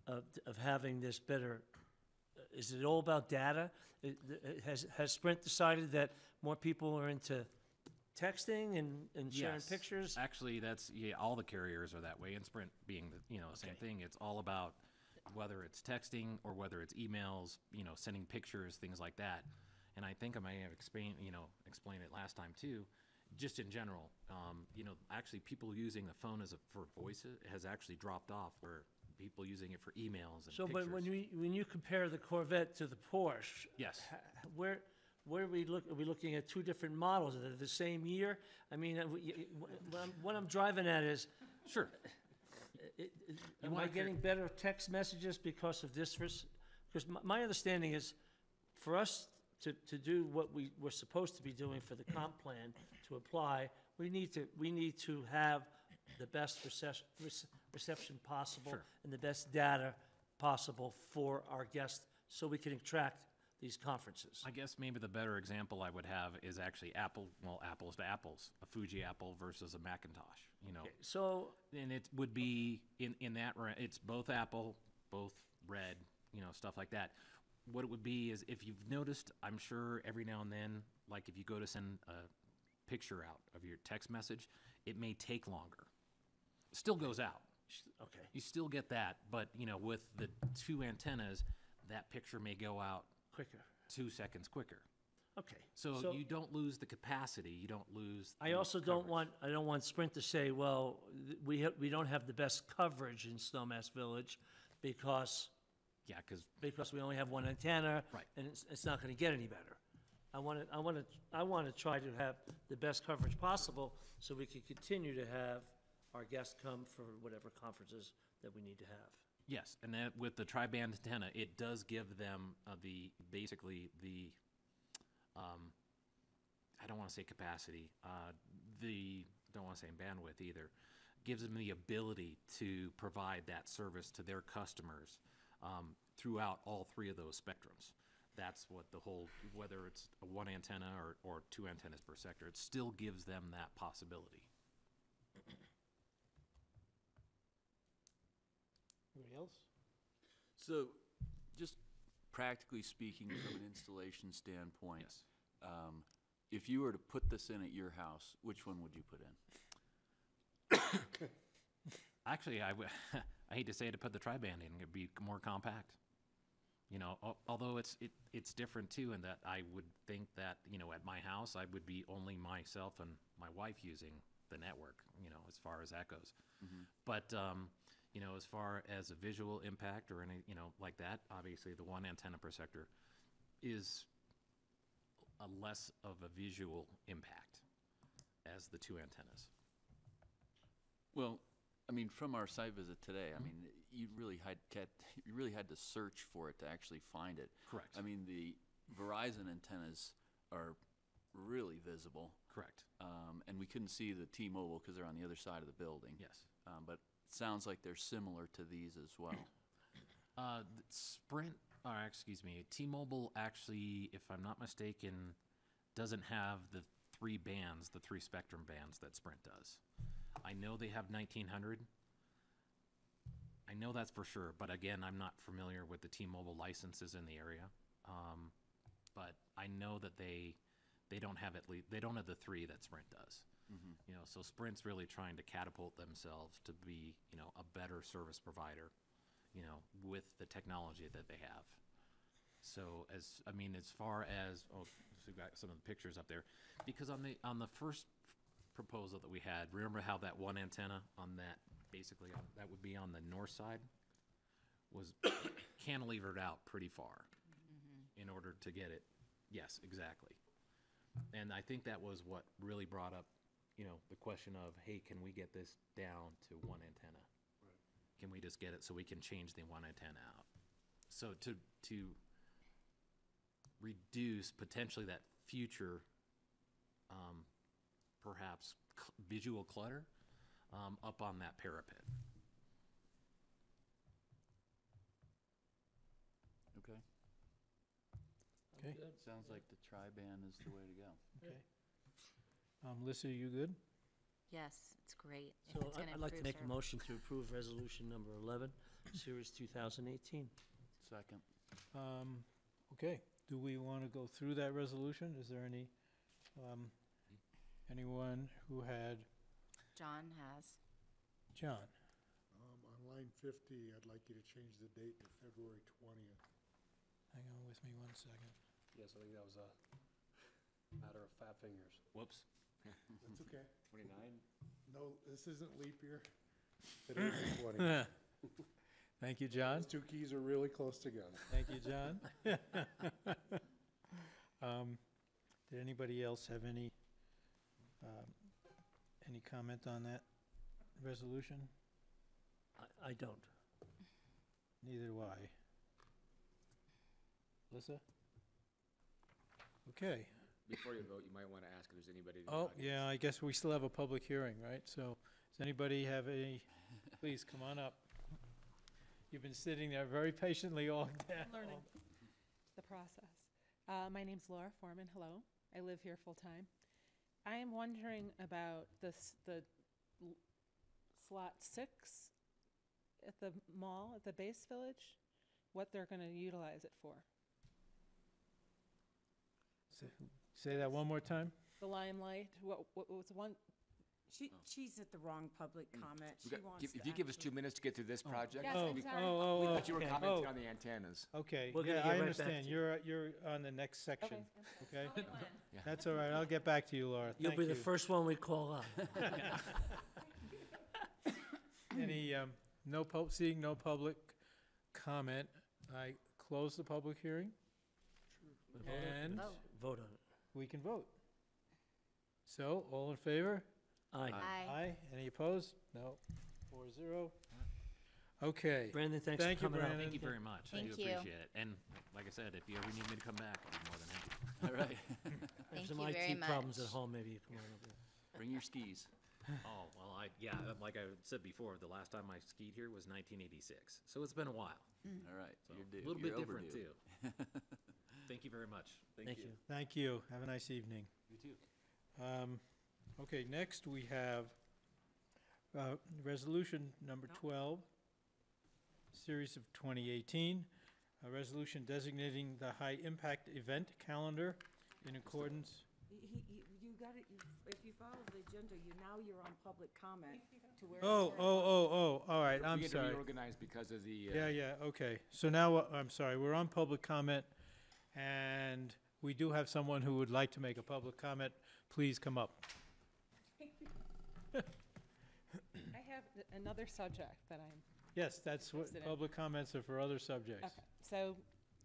of having this better, is it all about data? Has Sprint decided that more people are into texting and sharing Yes. pictures? Actually, all the carriers are that way, and Sprint being the same thing. It's all about whether it's texting or whether it's emails, sending pictures, things like that. And I think I may have explained it last time too. Just in general, actually people using the phone for voices has actually dropped off, where people using it for emails and So, pictures. but when you compare the Corvette to the Porsche, Yes. Where are we looking at two different models? Are they the same year? I mean, what I'm driving at is, Sure. am I getting better text messages because of this? Because my understanding is, for us to do what we're supposed to be doing for the comp plan to apply, we need to have the best reception possible Sure. and the best data possible for our guests, so we can attract these conferences. I guess maybe the better example I would have is actually apples to apples, a Fuji Apple versus a Macintosh, So, And it would be in that, it's both Apple, both red, stuff like that. What it would be is, if you've noticed, I'm sure every now and then, like if you go to send a picture out of your text message, it may take longer. Still goes out. okay. You still get that, but with the two antennas, that picture may go out Quicker. 2 seconds quicker. Okay. So you don't lose the capacity. You don't lose. I also don't want Sprint to say, well, we don't have the best coverage in Snowmass Village because we only have one antenna, Right. and it's not going to get any better. I want to try to have the best coverage possible, so we can continue to have our guests come for whatever conferences that we need to have. Yes, and that with the tri-band antenna, it does give them basically the I don't want to say capacity, don't want to say bandwidth either. Gives them the ability to provide that service to their customers throughout all three of those spectrums. That's what whether it's one antenna or two antennas per sector, it still gives them that possibility. Anybody else? So, just practically speaking, from an installation standpoint, Yes. If you were to put this in at your house, which one would you put in? Actually, I hate to say it, to put the tri-band in, it'd be more compact. Although it's different too, in that I would think that, at my house, I would be only myself and my wife using the network, as far as that goes. Mhm. But, as far as a visual impact or any, like that, obviously the one antenna per sector is a less of a visual impact as the two antennas. Well, I mean, from our site visit today, I mean, you really had to search for it to actually find it. Correct. I mean, the Verizon antennas are really visible. Correct. And we couldn't see the T-Mobile because they're on the other side of the building. Yes. But it sounds like they're similar to these as well. Sprint, or excuse me, T-Mobile actually, if I'm not mistaken, doesn't have the three spectrum bands that Sprint does. I know they have 1900. I know that's for sure, but again, I'm not familiar with the T-Mobile licenses in the area. But I know that they don't have they don't have the three that Sprint does. You know, so Sprint's really trying to catapult themselves to be, you know, a better service provider, you know, with the technology that they have. So as far as, so we've got some of the pictures up there, because on the first proposal that we had, remember how that one antenna on that, basically that would be on the north side, was cantilevered out pretty far in order to get it. Yes, exactly. And I think that was what really brought up, you know, the question of, hey, can we get this down to one antenna? Right. Can we just get it so we can change the one antenna out? So to reduce potentially that future, perhaps visual clutter up on that parapet. Okay. Okay. Sounds like the tri-band is the way to go. Okay. Lisa, you good? Yes, it's great. If So it's gonna I'd like to improve make a motion to approve resolution number 11, series 2018. Second. Okay, do we want to go through that resolution? Is there anyone who had? John has. John? On line 50, I'd like you to change the date to February 20th. Hang on with me one second. Yes, I think that was a matter of fat fingers. Whoops. That's okay. 29? No, this isn't leap year. It is the 20th. Thank you, John. Those two keys are really close together. Thank you, John. Did anybody else have any comment on that resolution? I don't. Neither do I. Lisa? Okay. Before you vote, you might want to ask if there's anybody. in the Oh, audience. yeah, I guess we still have a public hearing, right? So, does anybody have any, please, come on up. You've been sitting there very patiently all day. Learning the process. My name's Laura Foreman. Hello. I live here full-time. I am wondering about the slot 6 at the mall, at the base village, what they're going to utilize it for. Say that one more time? The Limelight, what was one? She's at the wrong public comment. She wants If you give us 2 minutes to get through this project. Yes, Oh, I'm we sorry. oh, we oh, thought you were okay. commenting Oh. on the antennas. Okay, We're gonna yeah, get I right back understand. to You're on the next section, Okay. okay? That's all right, I'll get back to you, Laura. You'll Thank be the you. first one we call up. Any, seeing no public comment, I close the public hearing, and Vote on it. we can vote. So, all in favor? Aye. Aye. Any opposed? No. 4-0. Okay. Brandon, thanks Thank for you, coming out. Brandon. Thank you very much. I Thank do you. appreciate it. And like I said, if you ever need me to come back, I'd be more than happy. All right. Have Thank some you very IT problems much. at home, maybe you come on over. Bring your skis. Oh, well, like I said before, the last time I skied here was 1986. So it's been a while. All right. So You're due. a little You're bit different, overdue. too. Thank you very much. Thank you. Thank you. Have a nice evening. You too. Okay, next we have resolution number 12, series of 2018, a resolution designating the high-impact event calendar in accordance. You got it, if you follow the agenda, you're on public comment to where. Oh, all right, I'm We had to sorry. reorganize because of the. Yeah, okay. So now, I'm sorry, we're on public comment, and we do have someone who would like to make a public comment. Please come up. I have another subject that I'm. Yes, that's what, Interested in. public comments are for other subjects. Okay, so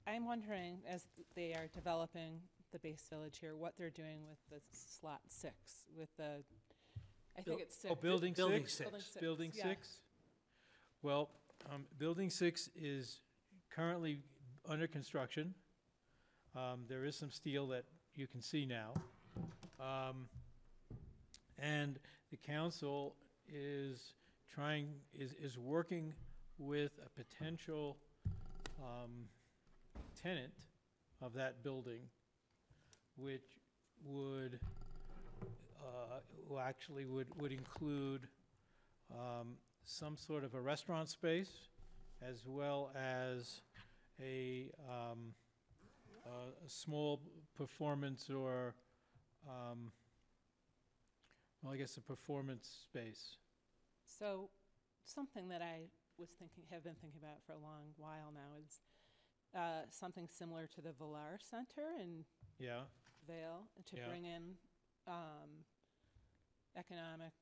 I'm wondering, as they are developing the base village here, what they're doing with the slot 6, with the, I think it's 6. Oh, building Building six? six. Building six, Building yeah. 6? Well, Building 6 is currently under construction. There is some steel that you can see now. And the council is working with a potential tenant of that building, which would would include some sort of a restaurant space, as well as a small performance or, well, I guess a performance space. So, something that I have been thinking about for a long while now is something similar to the Villar Center in Yeah. Vale, to Yeah. bring in economic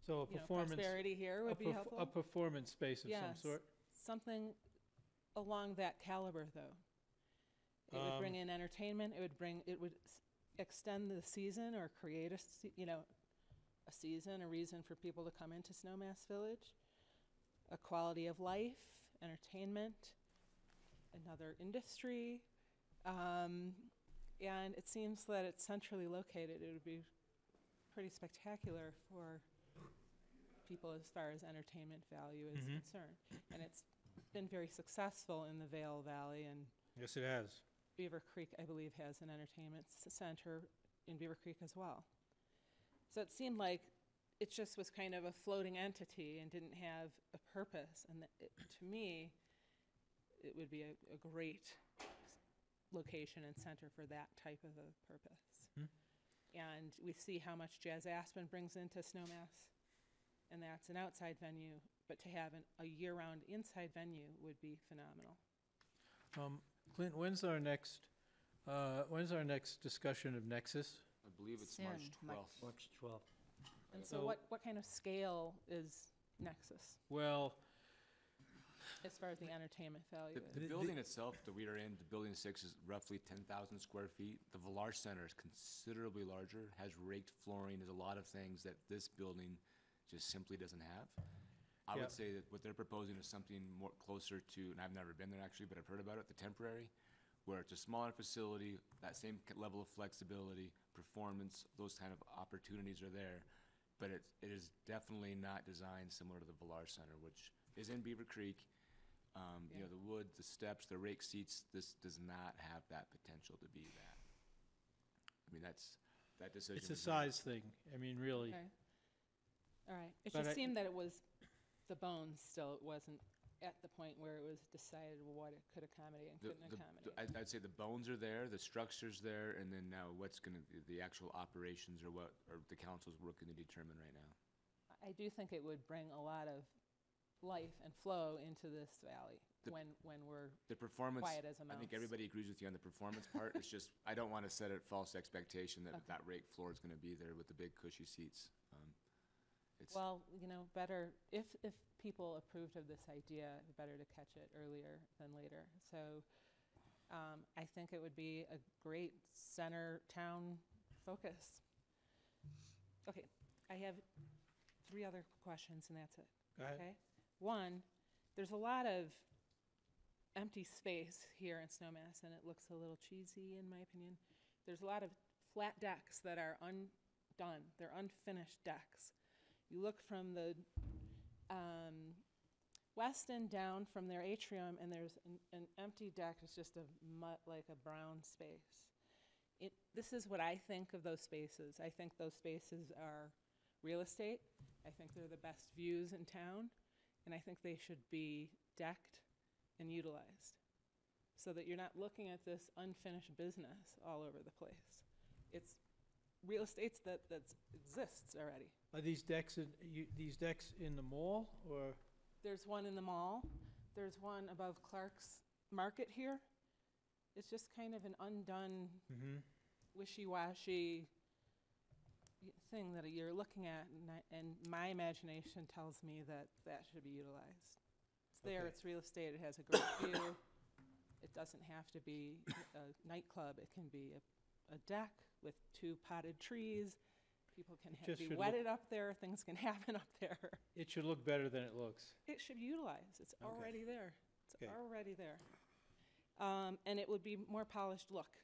So a performance prosperity here would be helpful. A performance space of some Yes, sort. something along that caliber, though. It would bring in entertainment. It would extend the season or create a season, a reason for people to come into Snowmass Village. A quality of life, entertainment, another industry, and it seems that it's centrally located. It would be pretty spectacular for people as far as entertainment value is concerned. And it's been very successful in the Vale Valley, and Yes, it has. Beaver Creek, I believe, has an entertainment center in Beaver Creek as well. So it seemed like it just was kind of a floating entity and didn't have a purpose. And to me, it would be a great location and center for that type of a purpose. And we see how much Jazz Aspen brings into Snowmass, and that's an outside venue. But to have a year-round inside venue would be phenomenal. Clint, when's our next discussion of Nexus? I believe it's Soon, March 12th. March 12th. And so what kind of scale is Nexus Well, as far as the entertainment value is? The building itself that we are in, the building 6 is roughly 10,000 square feet. The Villar Center is considerably larger, has raked flooring, there's a lot of things that this building just simply doesn't have. I would say that what they're proposing is something more closer to, and I've never been there actually, but I've heard about it, the Temporary, where it's a smaller facility, that same level of flexibility, performance, those kind of opportunities are there. But it is definitely not designed similar to the Villar Center, which is in Beaver Creek. You know, the wood, the steps, the rake seats, this does not have that potential to be that. I mean, that decision. it's a was made. size thing. I mean, really. Okay. All right. It But just I- seemed that it was the bones still. It wasn't at the point where it was decided what it could accommodate and couldn't accommodate. I'd say the bones are there, the structure's there, and then now what's going to be the actual operations or what or the council's working to determine right now. I do think it would bring a lot of life and flow into this valley when we're The performance, quiet as a I think mouse. everybody agrees with you on the performance part. It's just, I don't want to set a false expectation that that rake floor is going to be there with the big cushy seats. Well, you know, better if people approved of this idea, better to catch it earlier than later. So I think it would be a great center town focus. Okay, I have 3 other questions, and that's it. Go ahead. Okay. One, there's a lot of empty space here in Snowmass, and it looks a little cheesy in my opinion. There's a lot of flat decks that are undone. They're unfinished decks. You look from the west end down from their atrium, and there's an empty deck. It's just like a brown space. This is what I think of those spaces. I think those spaces are real estate. I think they're the best views in town, and I think they should be decked and utilized so that you're not looking at this unfinished business all over the place. It's real estate that exists already. Are these decks in the mall, or? There's one in the mall. There's one above Clark's Market here. It's just kind of an undone, wishy-washy thing that you're looking at, and my imagination tells me that should be utilized. It's there, Okay. it's real estate, it has a great view. It doesn't have to be a nightclub. It can be a deck with 2 potted trees, People can just be should wetted up there, things can happen up there. It should look better than it looks. It should be utilized, it's Okay. already there. It's Okay. already there. And it would be more polished look,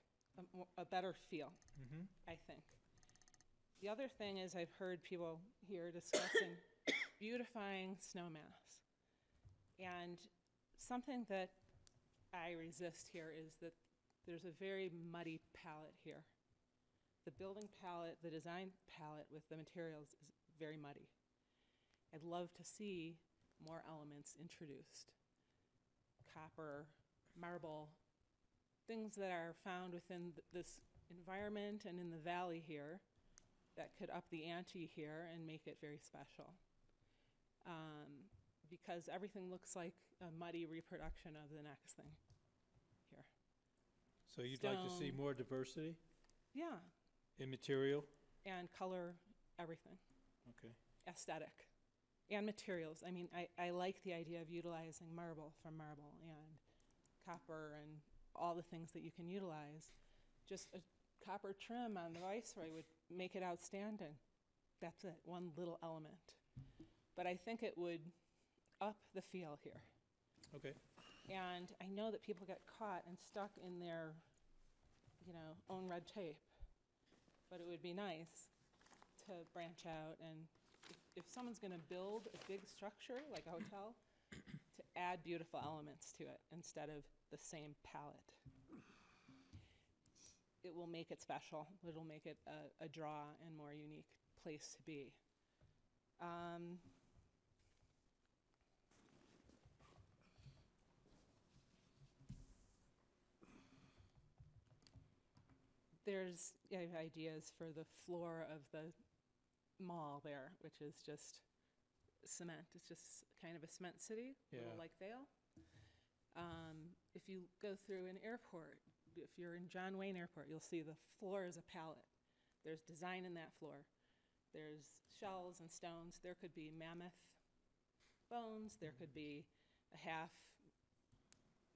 a better feel, Mm-hmm. I think. The other thing is I've heard people here discussing beautifying Snowmass. And something that I resist here is that there's a very muddy palette here. The building palette, the design palette with the materials is very muddy. I'd love to see more elements introduced. Copper, marble, things that are found within this environment and in the valley here that could up the ante here and make it very special. Because everything looks like a muddy reproduction of the next thing here. So you'd like to see Stone. more diversity Yeah, in material? and color, everything. Okay. Aesthetic and materials. I mean, I like the idea of utilizing marble from marble and copper and all the things that you can utilize. Just a copper trim on the viceroy would make it outstanding. That's it, one little element. But I think it would up the feel here. Okay. And I know that people get caught and stuck in their, own red tape. But it would be nice to branch out and if someone's gonna build a big structure, like a hotel, to add beautiful elements to it instead of the same palette. It will make it special. It'll make it a draw and more unique place to be. There's ideas for the floor of the mall there, which is just cement. It's just kind of a cement city, a little Yeah. like Vail. If you go through an airport, if you're in John Wayne Airport, you'll see the floor is a palette. There's design in that floor. There's shells and stones. There could be mammoth bones. There could be a half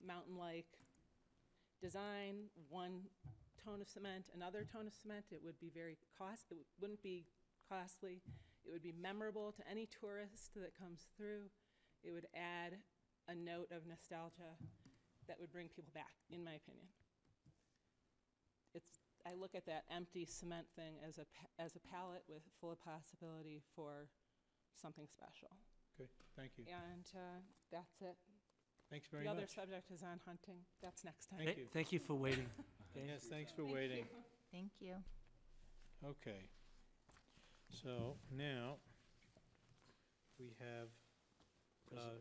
mountain-like design, one tone of cement, another tone of cement. It would be very it wouldn't be costly. It would be memorable to any tourist that comes through. It would add a note of nostalgia that would bring people back, in my opinion. I look at that empty cement thing as a palette full of possibility for something special. Okay, thank you. And that's it. Thanks very The other much. subject is on hunting. That's next time. Thank you. Thank you for waiting. Okay. Yes, thanks for waiting. Thank you. Okay. So now we have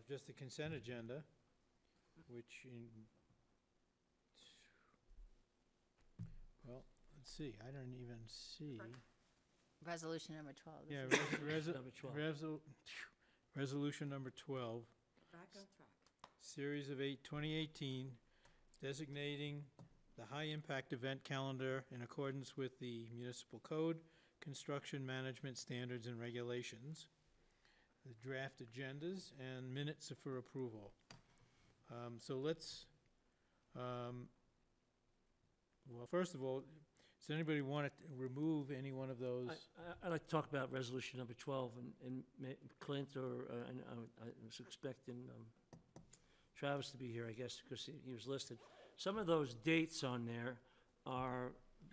just the consent agenda, which let's see, I don't even see. Resolution number 12. This Yeah, is- Number 12. Resolution number 12. Back on track. Series of 2018, designating the high-impact event calendar in accordance with the municipal code, construction management standards and regulations, the draft agendas, and minutes for approval. So let's, well, first of all, does anybody want to remove any one of those? I'd like to talk about resolution number 12, and Clint and I was expecting Travis to be here, I guess, because he was listed. Some of those dates on there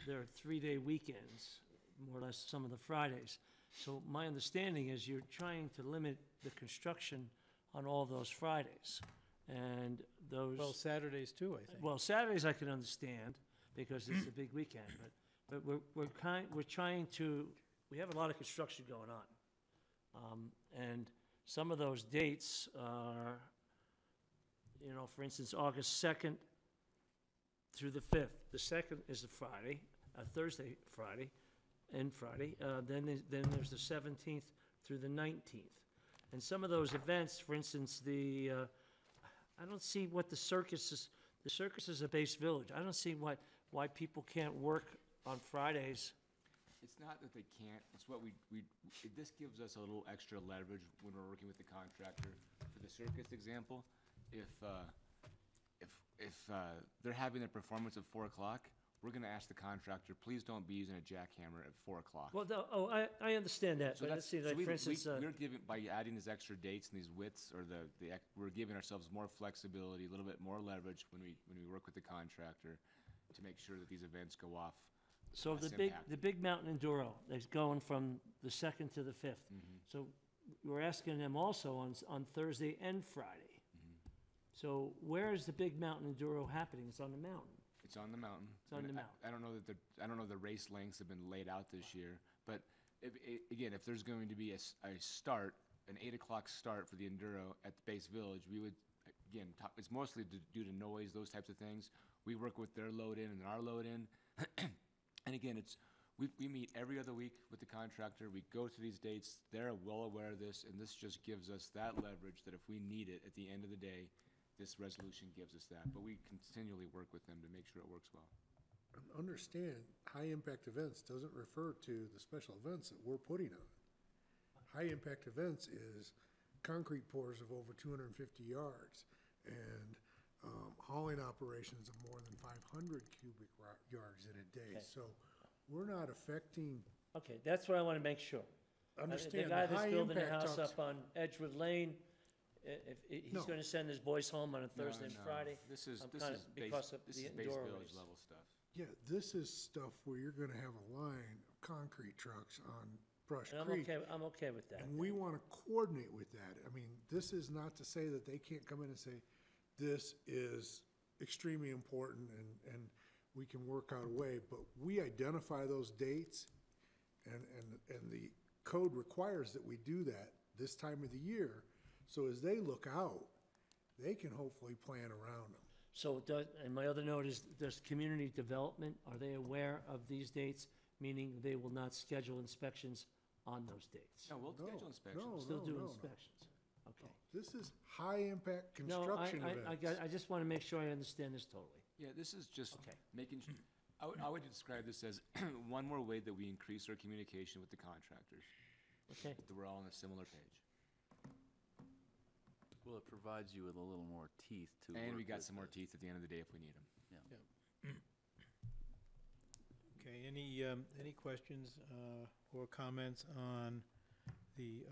they're 3-day weekends, more or less some of the Fridays. So my understanding is you're trying to limit the construction on all those Fridays. And those. Well, Saturdays too, I think. Well, Saturdays I can understand because it's a big weekend, but we're trying to, we have a lot of construction going on. And some of those dates are, for instance, August 2nd through the 5th. The 2nd is a Friday, a Thursday, Friday, and Friday. Then there's the 17th through the 19th. And some of those events, for instance, I don't see what the circus is a base village. I don't see why people can't work on Fridays. It's not that they can't, it's what this gives us a little extra leverage when we're working with the contractor. For the circus example, if they're having their performance at 4 o'clock, we're gonna ask the contractor, please don't be using a jackhammer at 4 o'clock. Well, I understand that, So but that's, let's see, so like, we, for instance, we're giving, by adding these extra dates and these widths, or we're giving ourselves more flexibility, a little bit more leverage when we work with the contractor to make sure that these events go off. so less the impact. big mountain enduro that's going from the 2nd to the 5th. So we're asking them also on Thursday and Friday. So where is the big mountain enduro happening? It's on the mountain. It's on the mountain. It's on the mountain. I don't know that I don't know the race lengths have been laid out this year, but again, if there's going to be a start, an 8 o'clock start for the enduro at the base village, we would, again, it's mostly due to noise, those types of things. We work with their load in and our load in. And again, we meet every other week with the contractor. We go through these dates. They're well aware of this, and this just gives us that leverage that if we need it at the end of the day, this resolution gives us that. But we continually work with them to make sure it works well. And understand, high-impact events doesn't refer to the special events that we're putting on. High-impact events is concrete pours of over 250 yards and hauling operations of more than 500 cubic yards in a day. Okay. So we're not affecting, Okay, that's what I want to make sure. understand, The guy the that's building a high-impact house talks. up on Edgewood Lane, he's No. going to send his boys home on a Thursday and No, Friday. This is I'm this kinda- is base, because of this the is base enduro village race. level stuff. Yeah, this is stuff where you're gonna have a line of concrete trucks on Brush And Creek. I'm okay with that. And we want to coordinate with that. I mean, this is not to say that they can't come in and say, this is extremely important and we can work out a way, but we identify those dates and the code requires that we do that this time of the year. So as they look out, they can hopefully plan around them. So, and my other note is, does community development, are they aware of these dates? Meaning they will not schedule inspections on those dates? No, we'll schedule inspections. No, Still do no. inspections? Okay. This is high-impact No, construction events. I just want to make sure I understand this totally. Yeah, this is just Okay. making, I would describe this as one more way that we increase our communication with the contractors, Okay. that we're all on a similar page. Well, it provides you with a little more teeth to And we work got with some more this. teeth at the end of the day if we need them. Okay, any questions or comments on the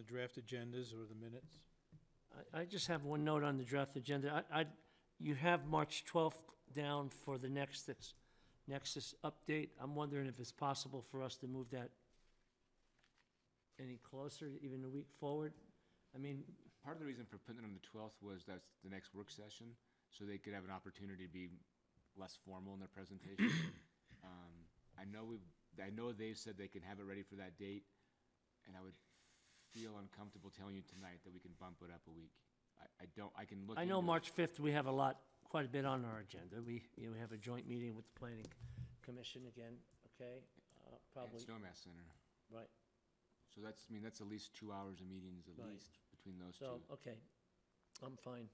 draft agendas or the minutes? I just have one note on the draft agenda. You have March 12th down for the Nexus update. I'm wondering if it's possible for us to move that any closer, even a week forward? I mean, Part of the reason for putting it on the 12th was that's the next work session, so they could have an opportunity to be less formal in their presentation. I know they've said they can have it ready for that date, and I would feel uncomfortable telling you tonight that we can bump it up a week. I can look. I know into it. March 5th, we have quite a bit on our agenda. We have a joint meeting with the Planning Commission again, okay? And Probably, Snowmass Center. right. So that's at least 2 hours of meetings at Right. least between those So, two. okay, I'm fine.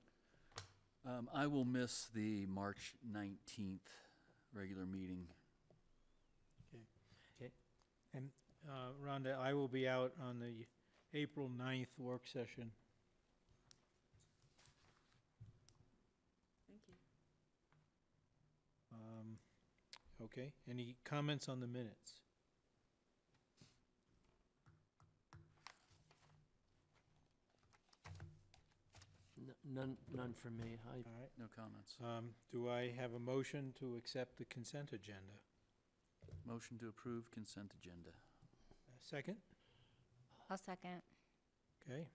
I will miss the March 19th regular meeting. Okay. And Rhonda, I will be out on the April 9th work session. Thank you. Okay, any comments on the minutes? None from me. All right. No comments. Do I have a motion to accept the consent agenda? Motion to approve consent agenda. Second? I'll second. Okay,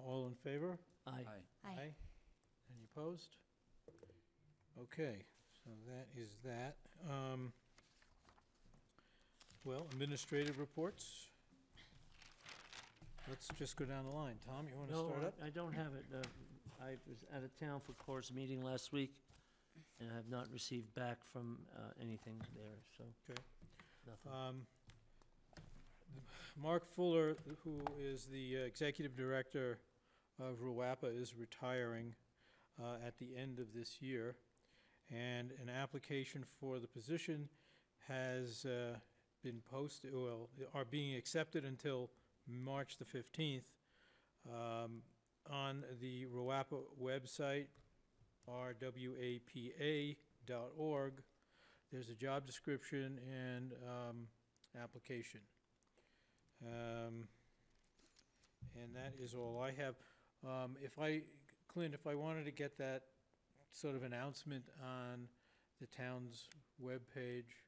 all in favor? Aye. Aye. Any opposed? Okay, so that is that. Well, administrative reports. Let's just go down the line. Tom, you want to start up? No, I don't have it. I was out of town for Core's meeting last week, and I have not received back from anything there, so. Okay. Nothing. Mark Fuller, who is the executive director of RUAPA, is retiring at the end of this year, and an application for the position has been posted, are being accepted until March the 15th. On the RUAPA website, rwapa.org. There's a job description and application. And that is all I have. Clint, if I wanted to get that sort of announcement on the town's webpage,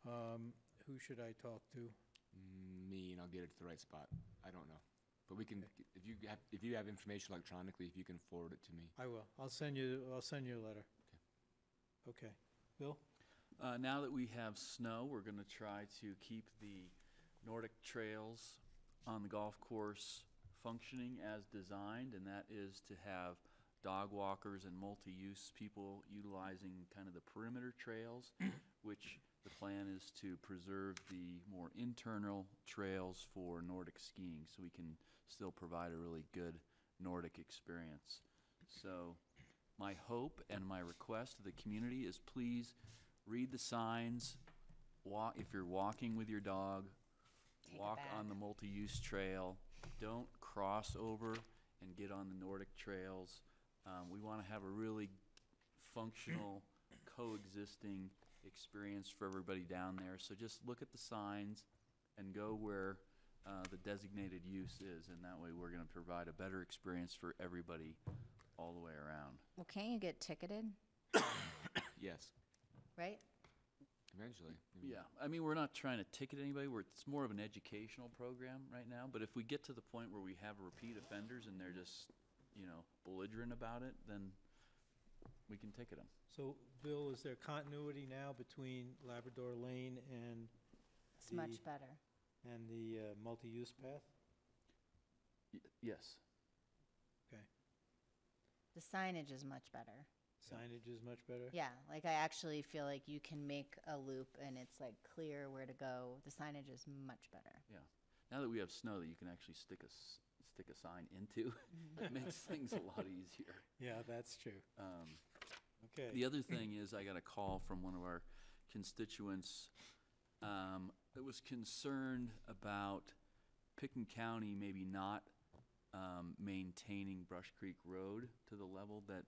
who should I talk to? Me, and I'll get it to the right spot. I don't know. But we can, if you have information electronically, if you can forward it to me. I will. I'll send you a letter. Okay. Bill? Now that we have snow, we're going to try to keep the Nordic trails on the golf course functioning as designed, and that is to have dog walkers and multi-use people utilizing kind of the perimeter trails, which the plan is to preserve the more internal trails for Nordic skiing, so we can still provide a really good Nordic experience. So my hope and my request to the community is please read the signs. If you're walking with your dog, walk on the multi-use trail. Don't cross over and get on the Nordic trails. We want to have a really functional, coexisting experience for everybody down there. So just look at the signs and go where the designated use is, and that way we're going to provide a better experience for everybody all the way around. Well, can't you get ticketed, Yes, right? eventually. Yeah, I mean, we're not trying to ticket anybody. It's more of an educational program right now. But if we get to the point where we have repeat offenders and they're just, belligerent about it, then we can ticket them. So, Bill, is there continuity now between Labrador Lane and It's much better. and the multi-use path? Yes. Okay. The signage is much better. Signage is much better? Yeah, like I actually feel like you can make a loop and it's like clear where to go. The signage is much better. Yeah. Now that we have snow that you can actually stick a sign into, it makes things a lot easier. Yeah, that's true. Okay. The other thing is I got a call from one of our constituents that was concerned about Picken County maybe not maintaining Brush Creek Road to the level that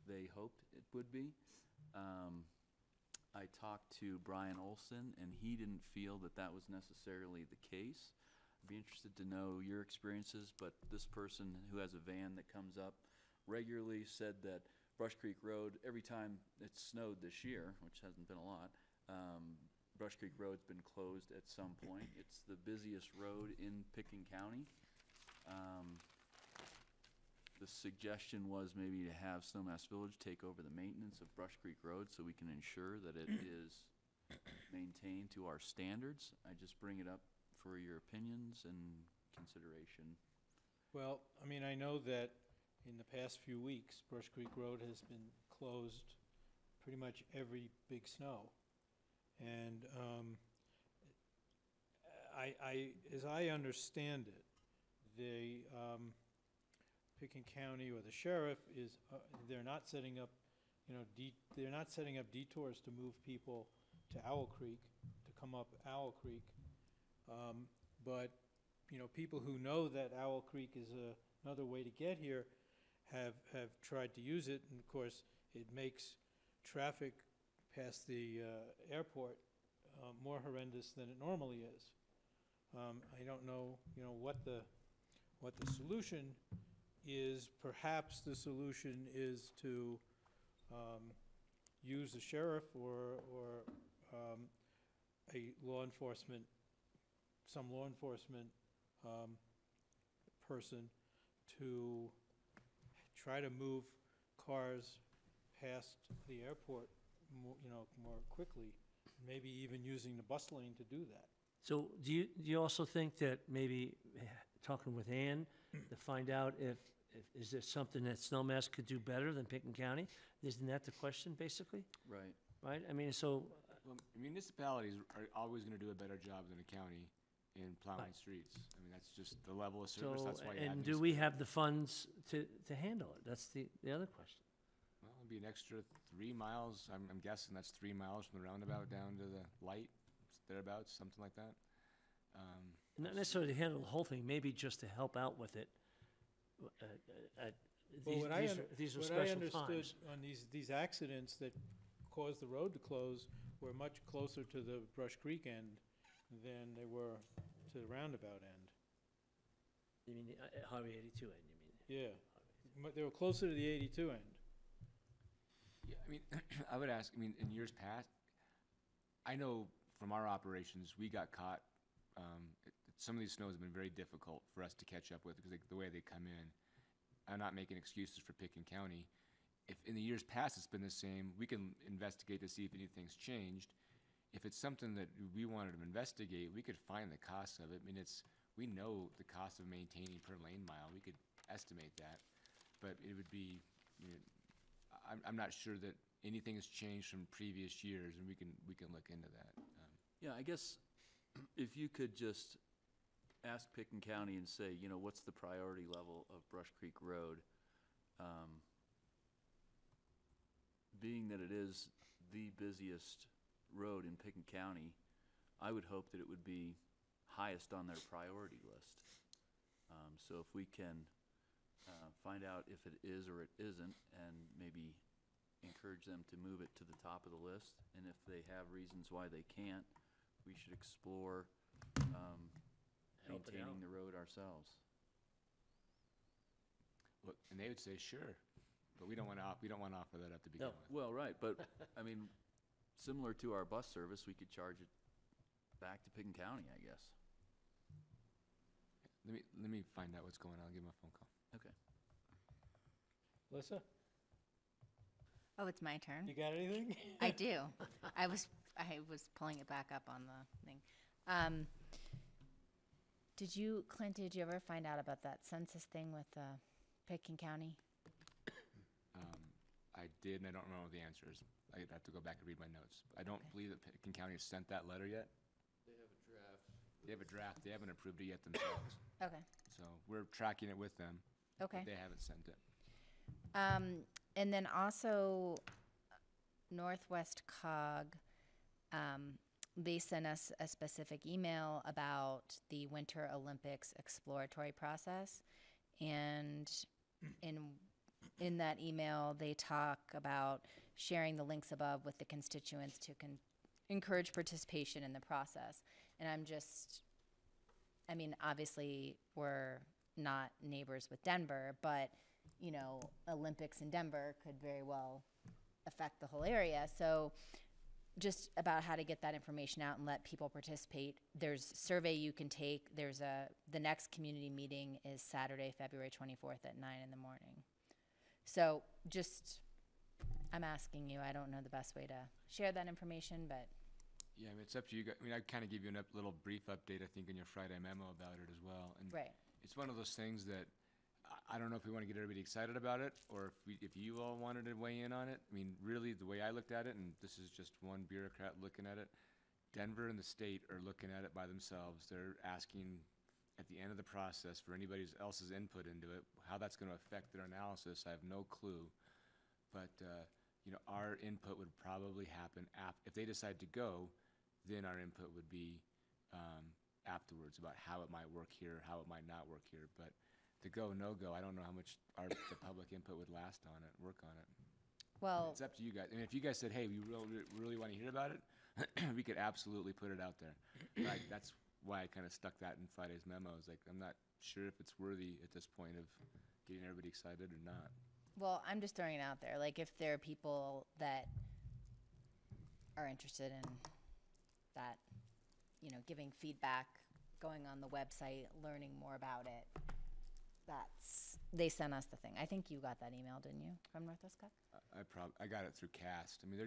they hoped it would be. I talked to Brian Olson, and he didn't feel that that was necessarily the case. I'd be interested to know your experiences, but this person who has a van that comes up regularly said that Brush Creek Road, every time it's snowed this year, which hasn't been a lot, Brush Creek Road's been closed at some point. It's the busiest road in Picken County. The suggestion was maybe to have Snowmass Village take over the maintenance of Brush Creek Road so we can ensure that it is maintained to our standards. I just bring it up for your opinions and consideration. Well, I mean, I know that in the past few weeks, Brush Creek Road has been closed pretty much every big snow. And as I understand it, the Picken County or the sheriff is, they're not setting up, they're not setting up detours to move people to Owl Creek, to come up Owl Creek. But, people who know that Owl Creek is another way to get here have tried to use it. And of course, it makes traffic past the airport more horrendous than it normally is. I don't know, what the solution is. Perhaps the solution is to use the sheriff or some law enforcement person to try to move cars past the airport more quickly, maybe even using the bus lane to do that. So do you also think that maybe talking with Ann to find out if is there something that Snowmass could do better than Picken County? Isn't that the question, basically? Right. Right? I mean, so... Well, municipalities are always going to do a better job than a county in plowing streets. I mean, that's just the level of service. So, That's why you have and do we have the funds to handle it? That's the other question. Well, it'd be an extra 3 miles. I'm guessing that's 3 miles from the roundabout down to the light, thereabouts, something like that. Not necessarily to handle the whole thing, maybe just to help out with it. Well, what I, these are what I special understood times. on these accidents that caused the road to close were much closer to the Brush Creek end than they were to the roundabout end. You mean the Highway 82 end, you mean? Yeah, they were closer to the 82 end. Yeah, I mean, I would ask, I mean, in years past, I know from our operations, we got caught, some of these snows have been very difficult for us to catch up with because the way they come in. I'm not making excuses for Picken County. If in the years past it's been the same, we can investigate to see if anything's changed. If it's something that we wanted to investigate, we could find the cost of it. I mean, we know the cost of maintaining per lane mile. We could estimate that, but it would be, you know, I'm not sure that anything has changed from previous years, and we can look into that. Yeah, I guess if you could just ask Picken County and say, you know, what's the priority level of Brush Creek Road? Being that it is the busiest road in Picken County, I would hope that it would be highest on their priority list. So if we can find out if it is or it isn't, and maybe encourage them to move it to the top of the list, and if they have reasons why they can't, we should explore maintaining the road ourselves. Look, and they would say, sure, but we don't want to offer that up to begin with. Well, right, but I mean, similar to our bus service, we could charge it back to Picken County, I guess. Let me find out what's going on. I'll give them a phone call. Okay. Melissa, Oh, it's my turn? you got anything? I do. I was pulling it back up on the thing. Clint, did you ever find out about that census thing with Picken County? I did, and I don't remember the answers. I'd have to go back and read my notes. I don't believe that Picken County has sent that letter yet. They have a draft. They have a draft. They haven't approved it yet themselves. Okay. So we're tracking it with them. Okay. But they haven't sent it. And then also Northwest Cog, they sent us a specific email about the Winter Olympics exploratory process. And in that email, they talk about sharing the links above with the constituents to encourage participation in the process. And I mean, obviously, we're not neighbors with Denver, but, you know, Olympics in Denver could very well affect the whole area. So just about how to get that information out and let people participate. There's a survey you can take. The next community meeting is Saturday, February 24th at 9 in the morning. So I'm asking you, I don't know the best way to share that information, but. Yeah, I mean, it's up to you guys. I mean, I kind of give you a little brief update, I think, in your Friday memo about it as well. And right. It's one of those things that I don't know if we want to get everybody excited about it, or if you all wanted to weigh in on it. I mean, really, the way I looked at it, and this is just one bureaucrat looking at it, Denver and the state are looking at it by themselves. They're asking at the end of the process for anybody else's input into it, how that's going to affect their analysis. I have no clue. But, you know, our input would probably happen if they decide to go, then our input would be afterwards about how it might work here, how it might not work here. But to go, no-go, I don't know how much the public input would last on it, work on it. Well, it's up to you guys. I mean, if you guys said, hey, we really want to hear about it, we could absolutely put it out there. That's why I kind of stuck that in Friday's memo. Is like, I'm not sure if it's worthy at this point of getting everybody excited or not. Well, I'm just throwing it out there. Like, if there are people that are interested in that, you know, giving feedback, going on the website, learning more about it, they sent us the thing. I think you got that email, didn't you, from Northwest Cog? I got it through CAST. I mean,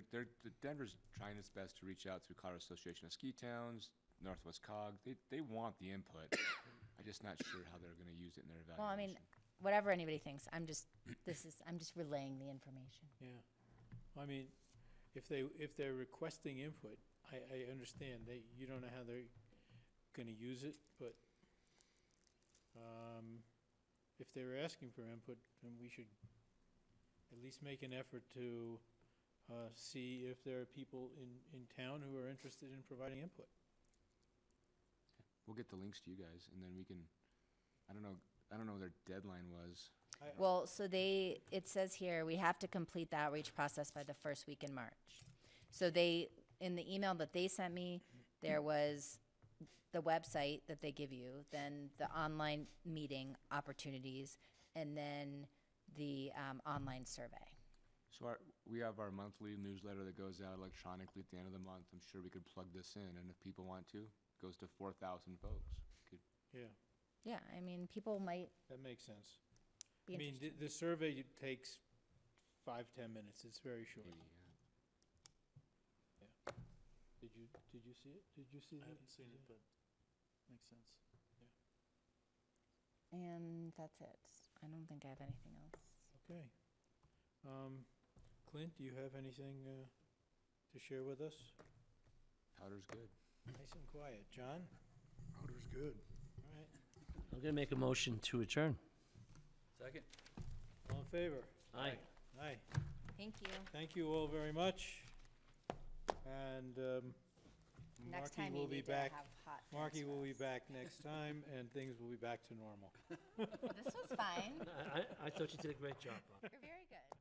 Denver's trying its best to reach out through Colorado Association of Ski Towns, Northwest Cog. They want the input. I'm just not sure how they're going to use it in their evaluation. Well, I mean, whatever anybody thinks, I'm just relaying the information. Yeah. I mean, if they're requesting input, I understand. You don't know how they're going to use it, but if they're asking for input, then we should at least make an effort to see if there are people in town who are interested in providing input. We'll get the links to you guys, and then we can. I don't know what their deadline was. Well, so it says here, we have to complete the outreach process by the first week in March. So in the email that they sent me, there was the website that they give you, then the online meeting opportunities, and then the online survey. So we have our monthly newsletter that goes out electronically at the end of the month. I'm sure we could plug this in, and if people want to, it goes to 4,000 folks. Yeah, Yeah, I mean, people might that makes sense. be I mean, interested. the survey takes 5-10 minutes. It's very short. Maybe, Yeah. Did you see it? Did you see that? I haven't seen it, but makes sense. And that's it. I don't think I have anything else. Okay. Clint, do you have anything to share with us? Powder's good. Nice and quiet. John? Powder's good. All right. I'm going to make a motion to adjourn. Second. All in favor? Aye. Aye. Thank you. Thank you all very much. And Next Marky time you will be need to back. have hot Marky drinks will for be us. back next time, and things will be back to normal. This was fine. I thought you did a great job, Bob. You're very good.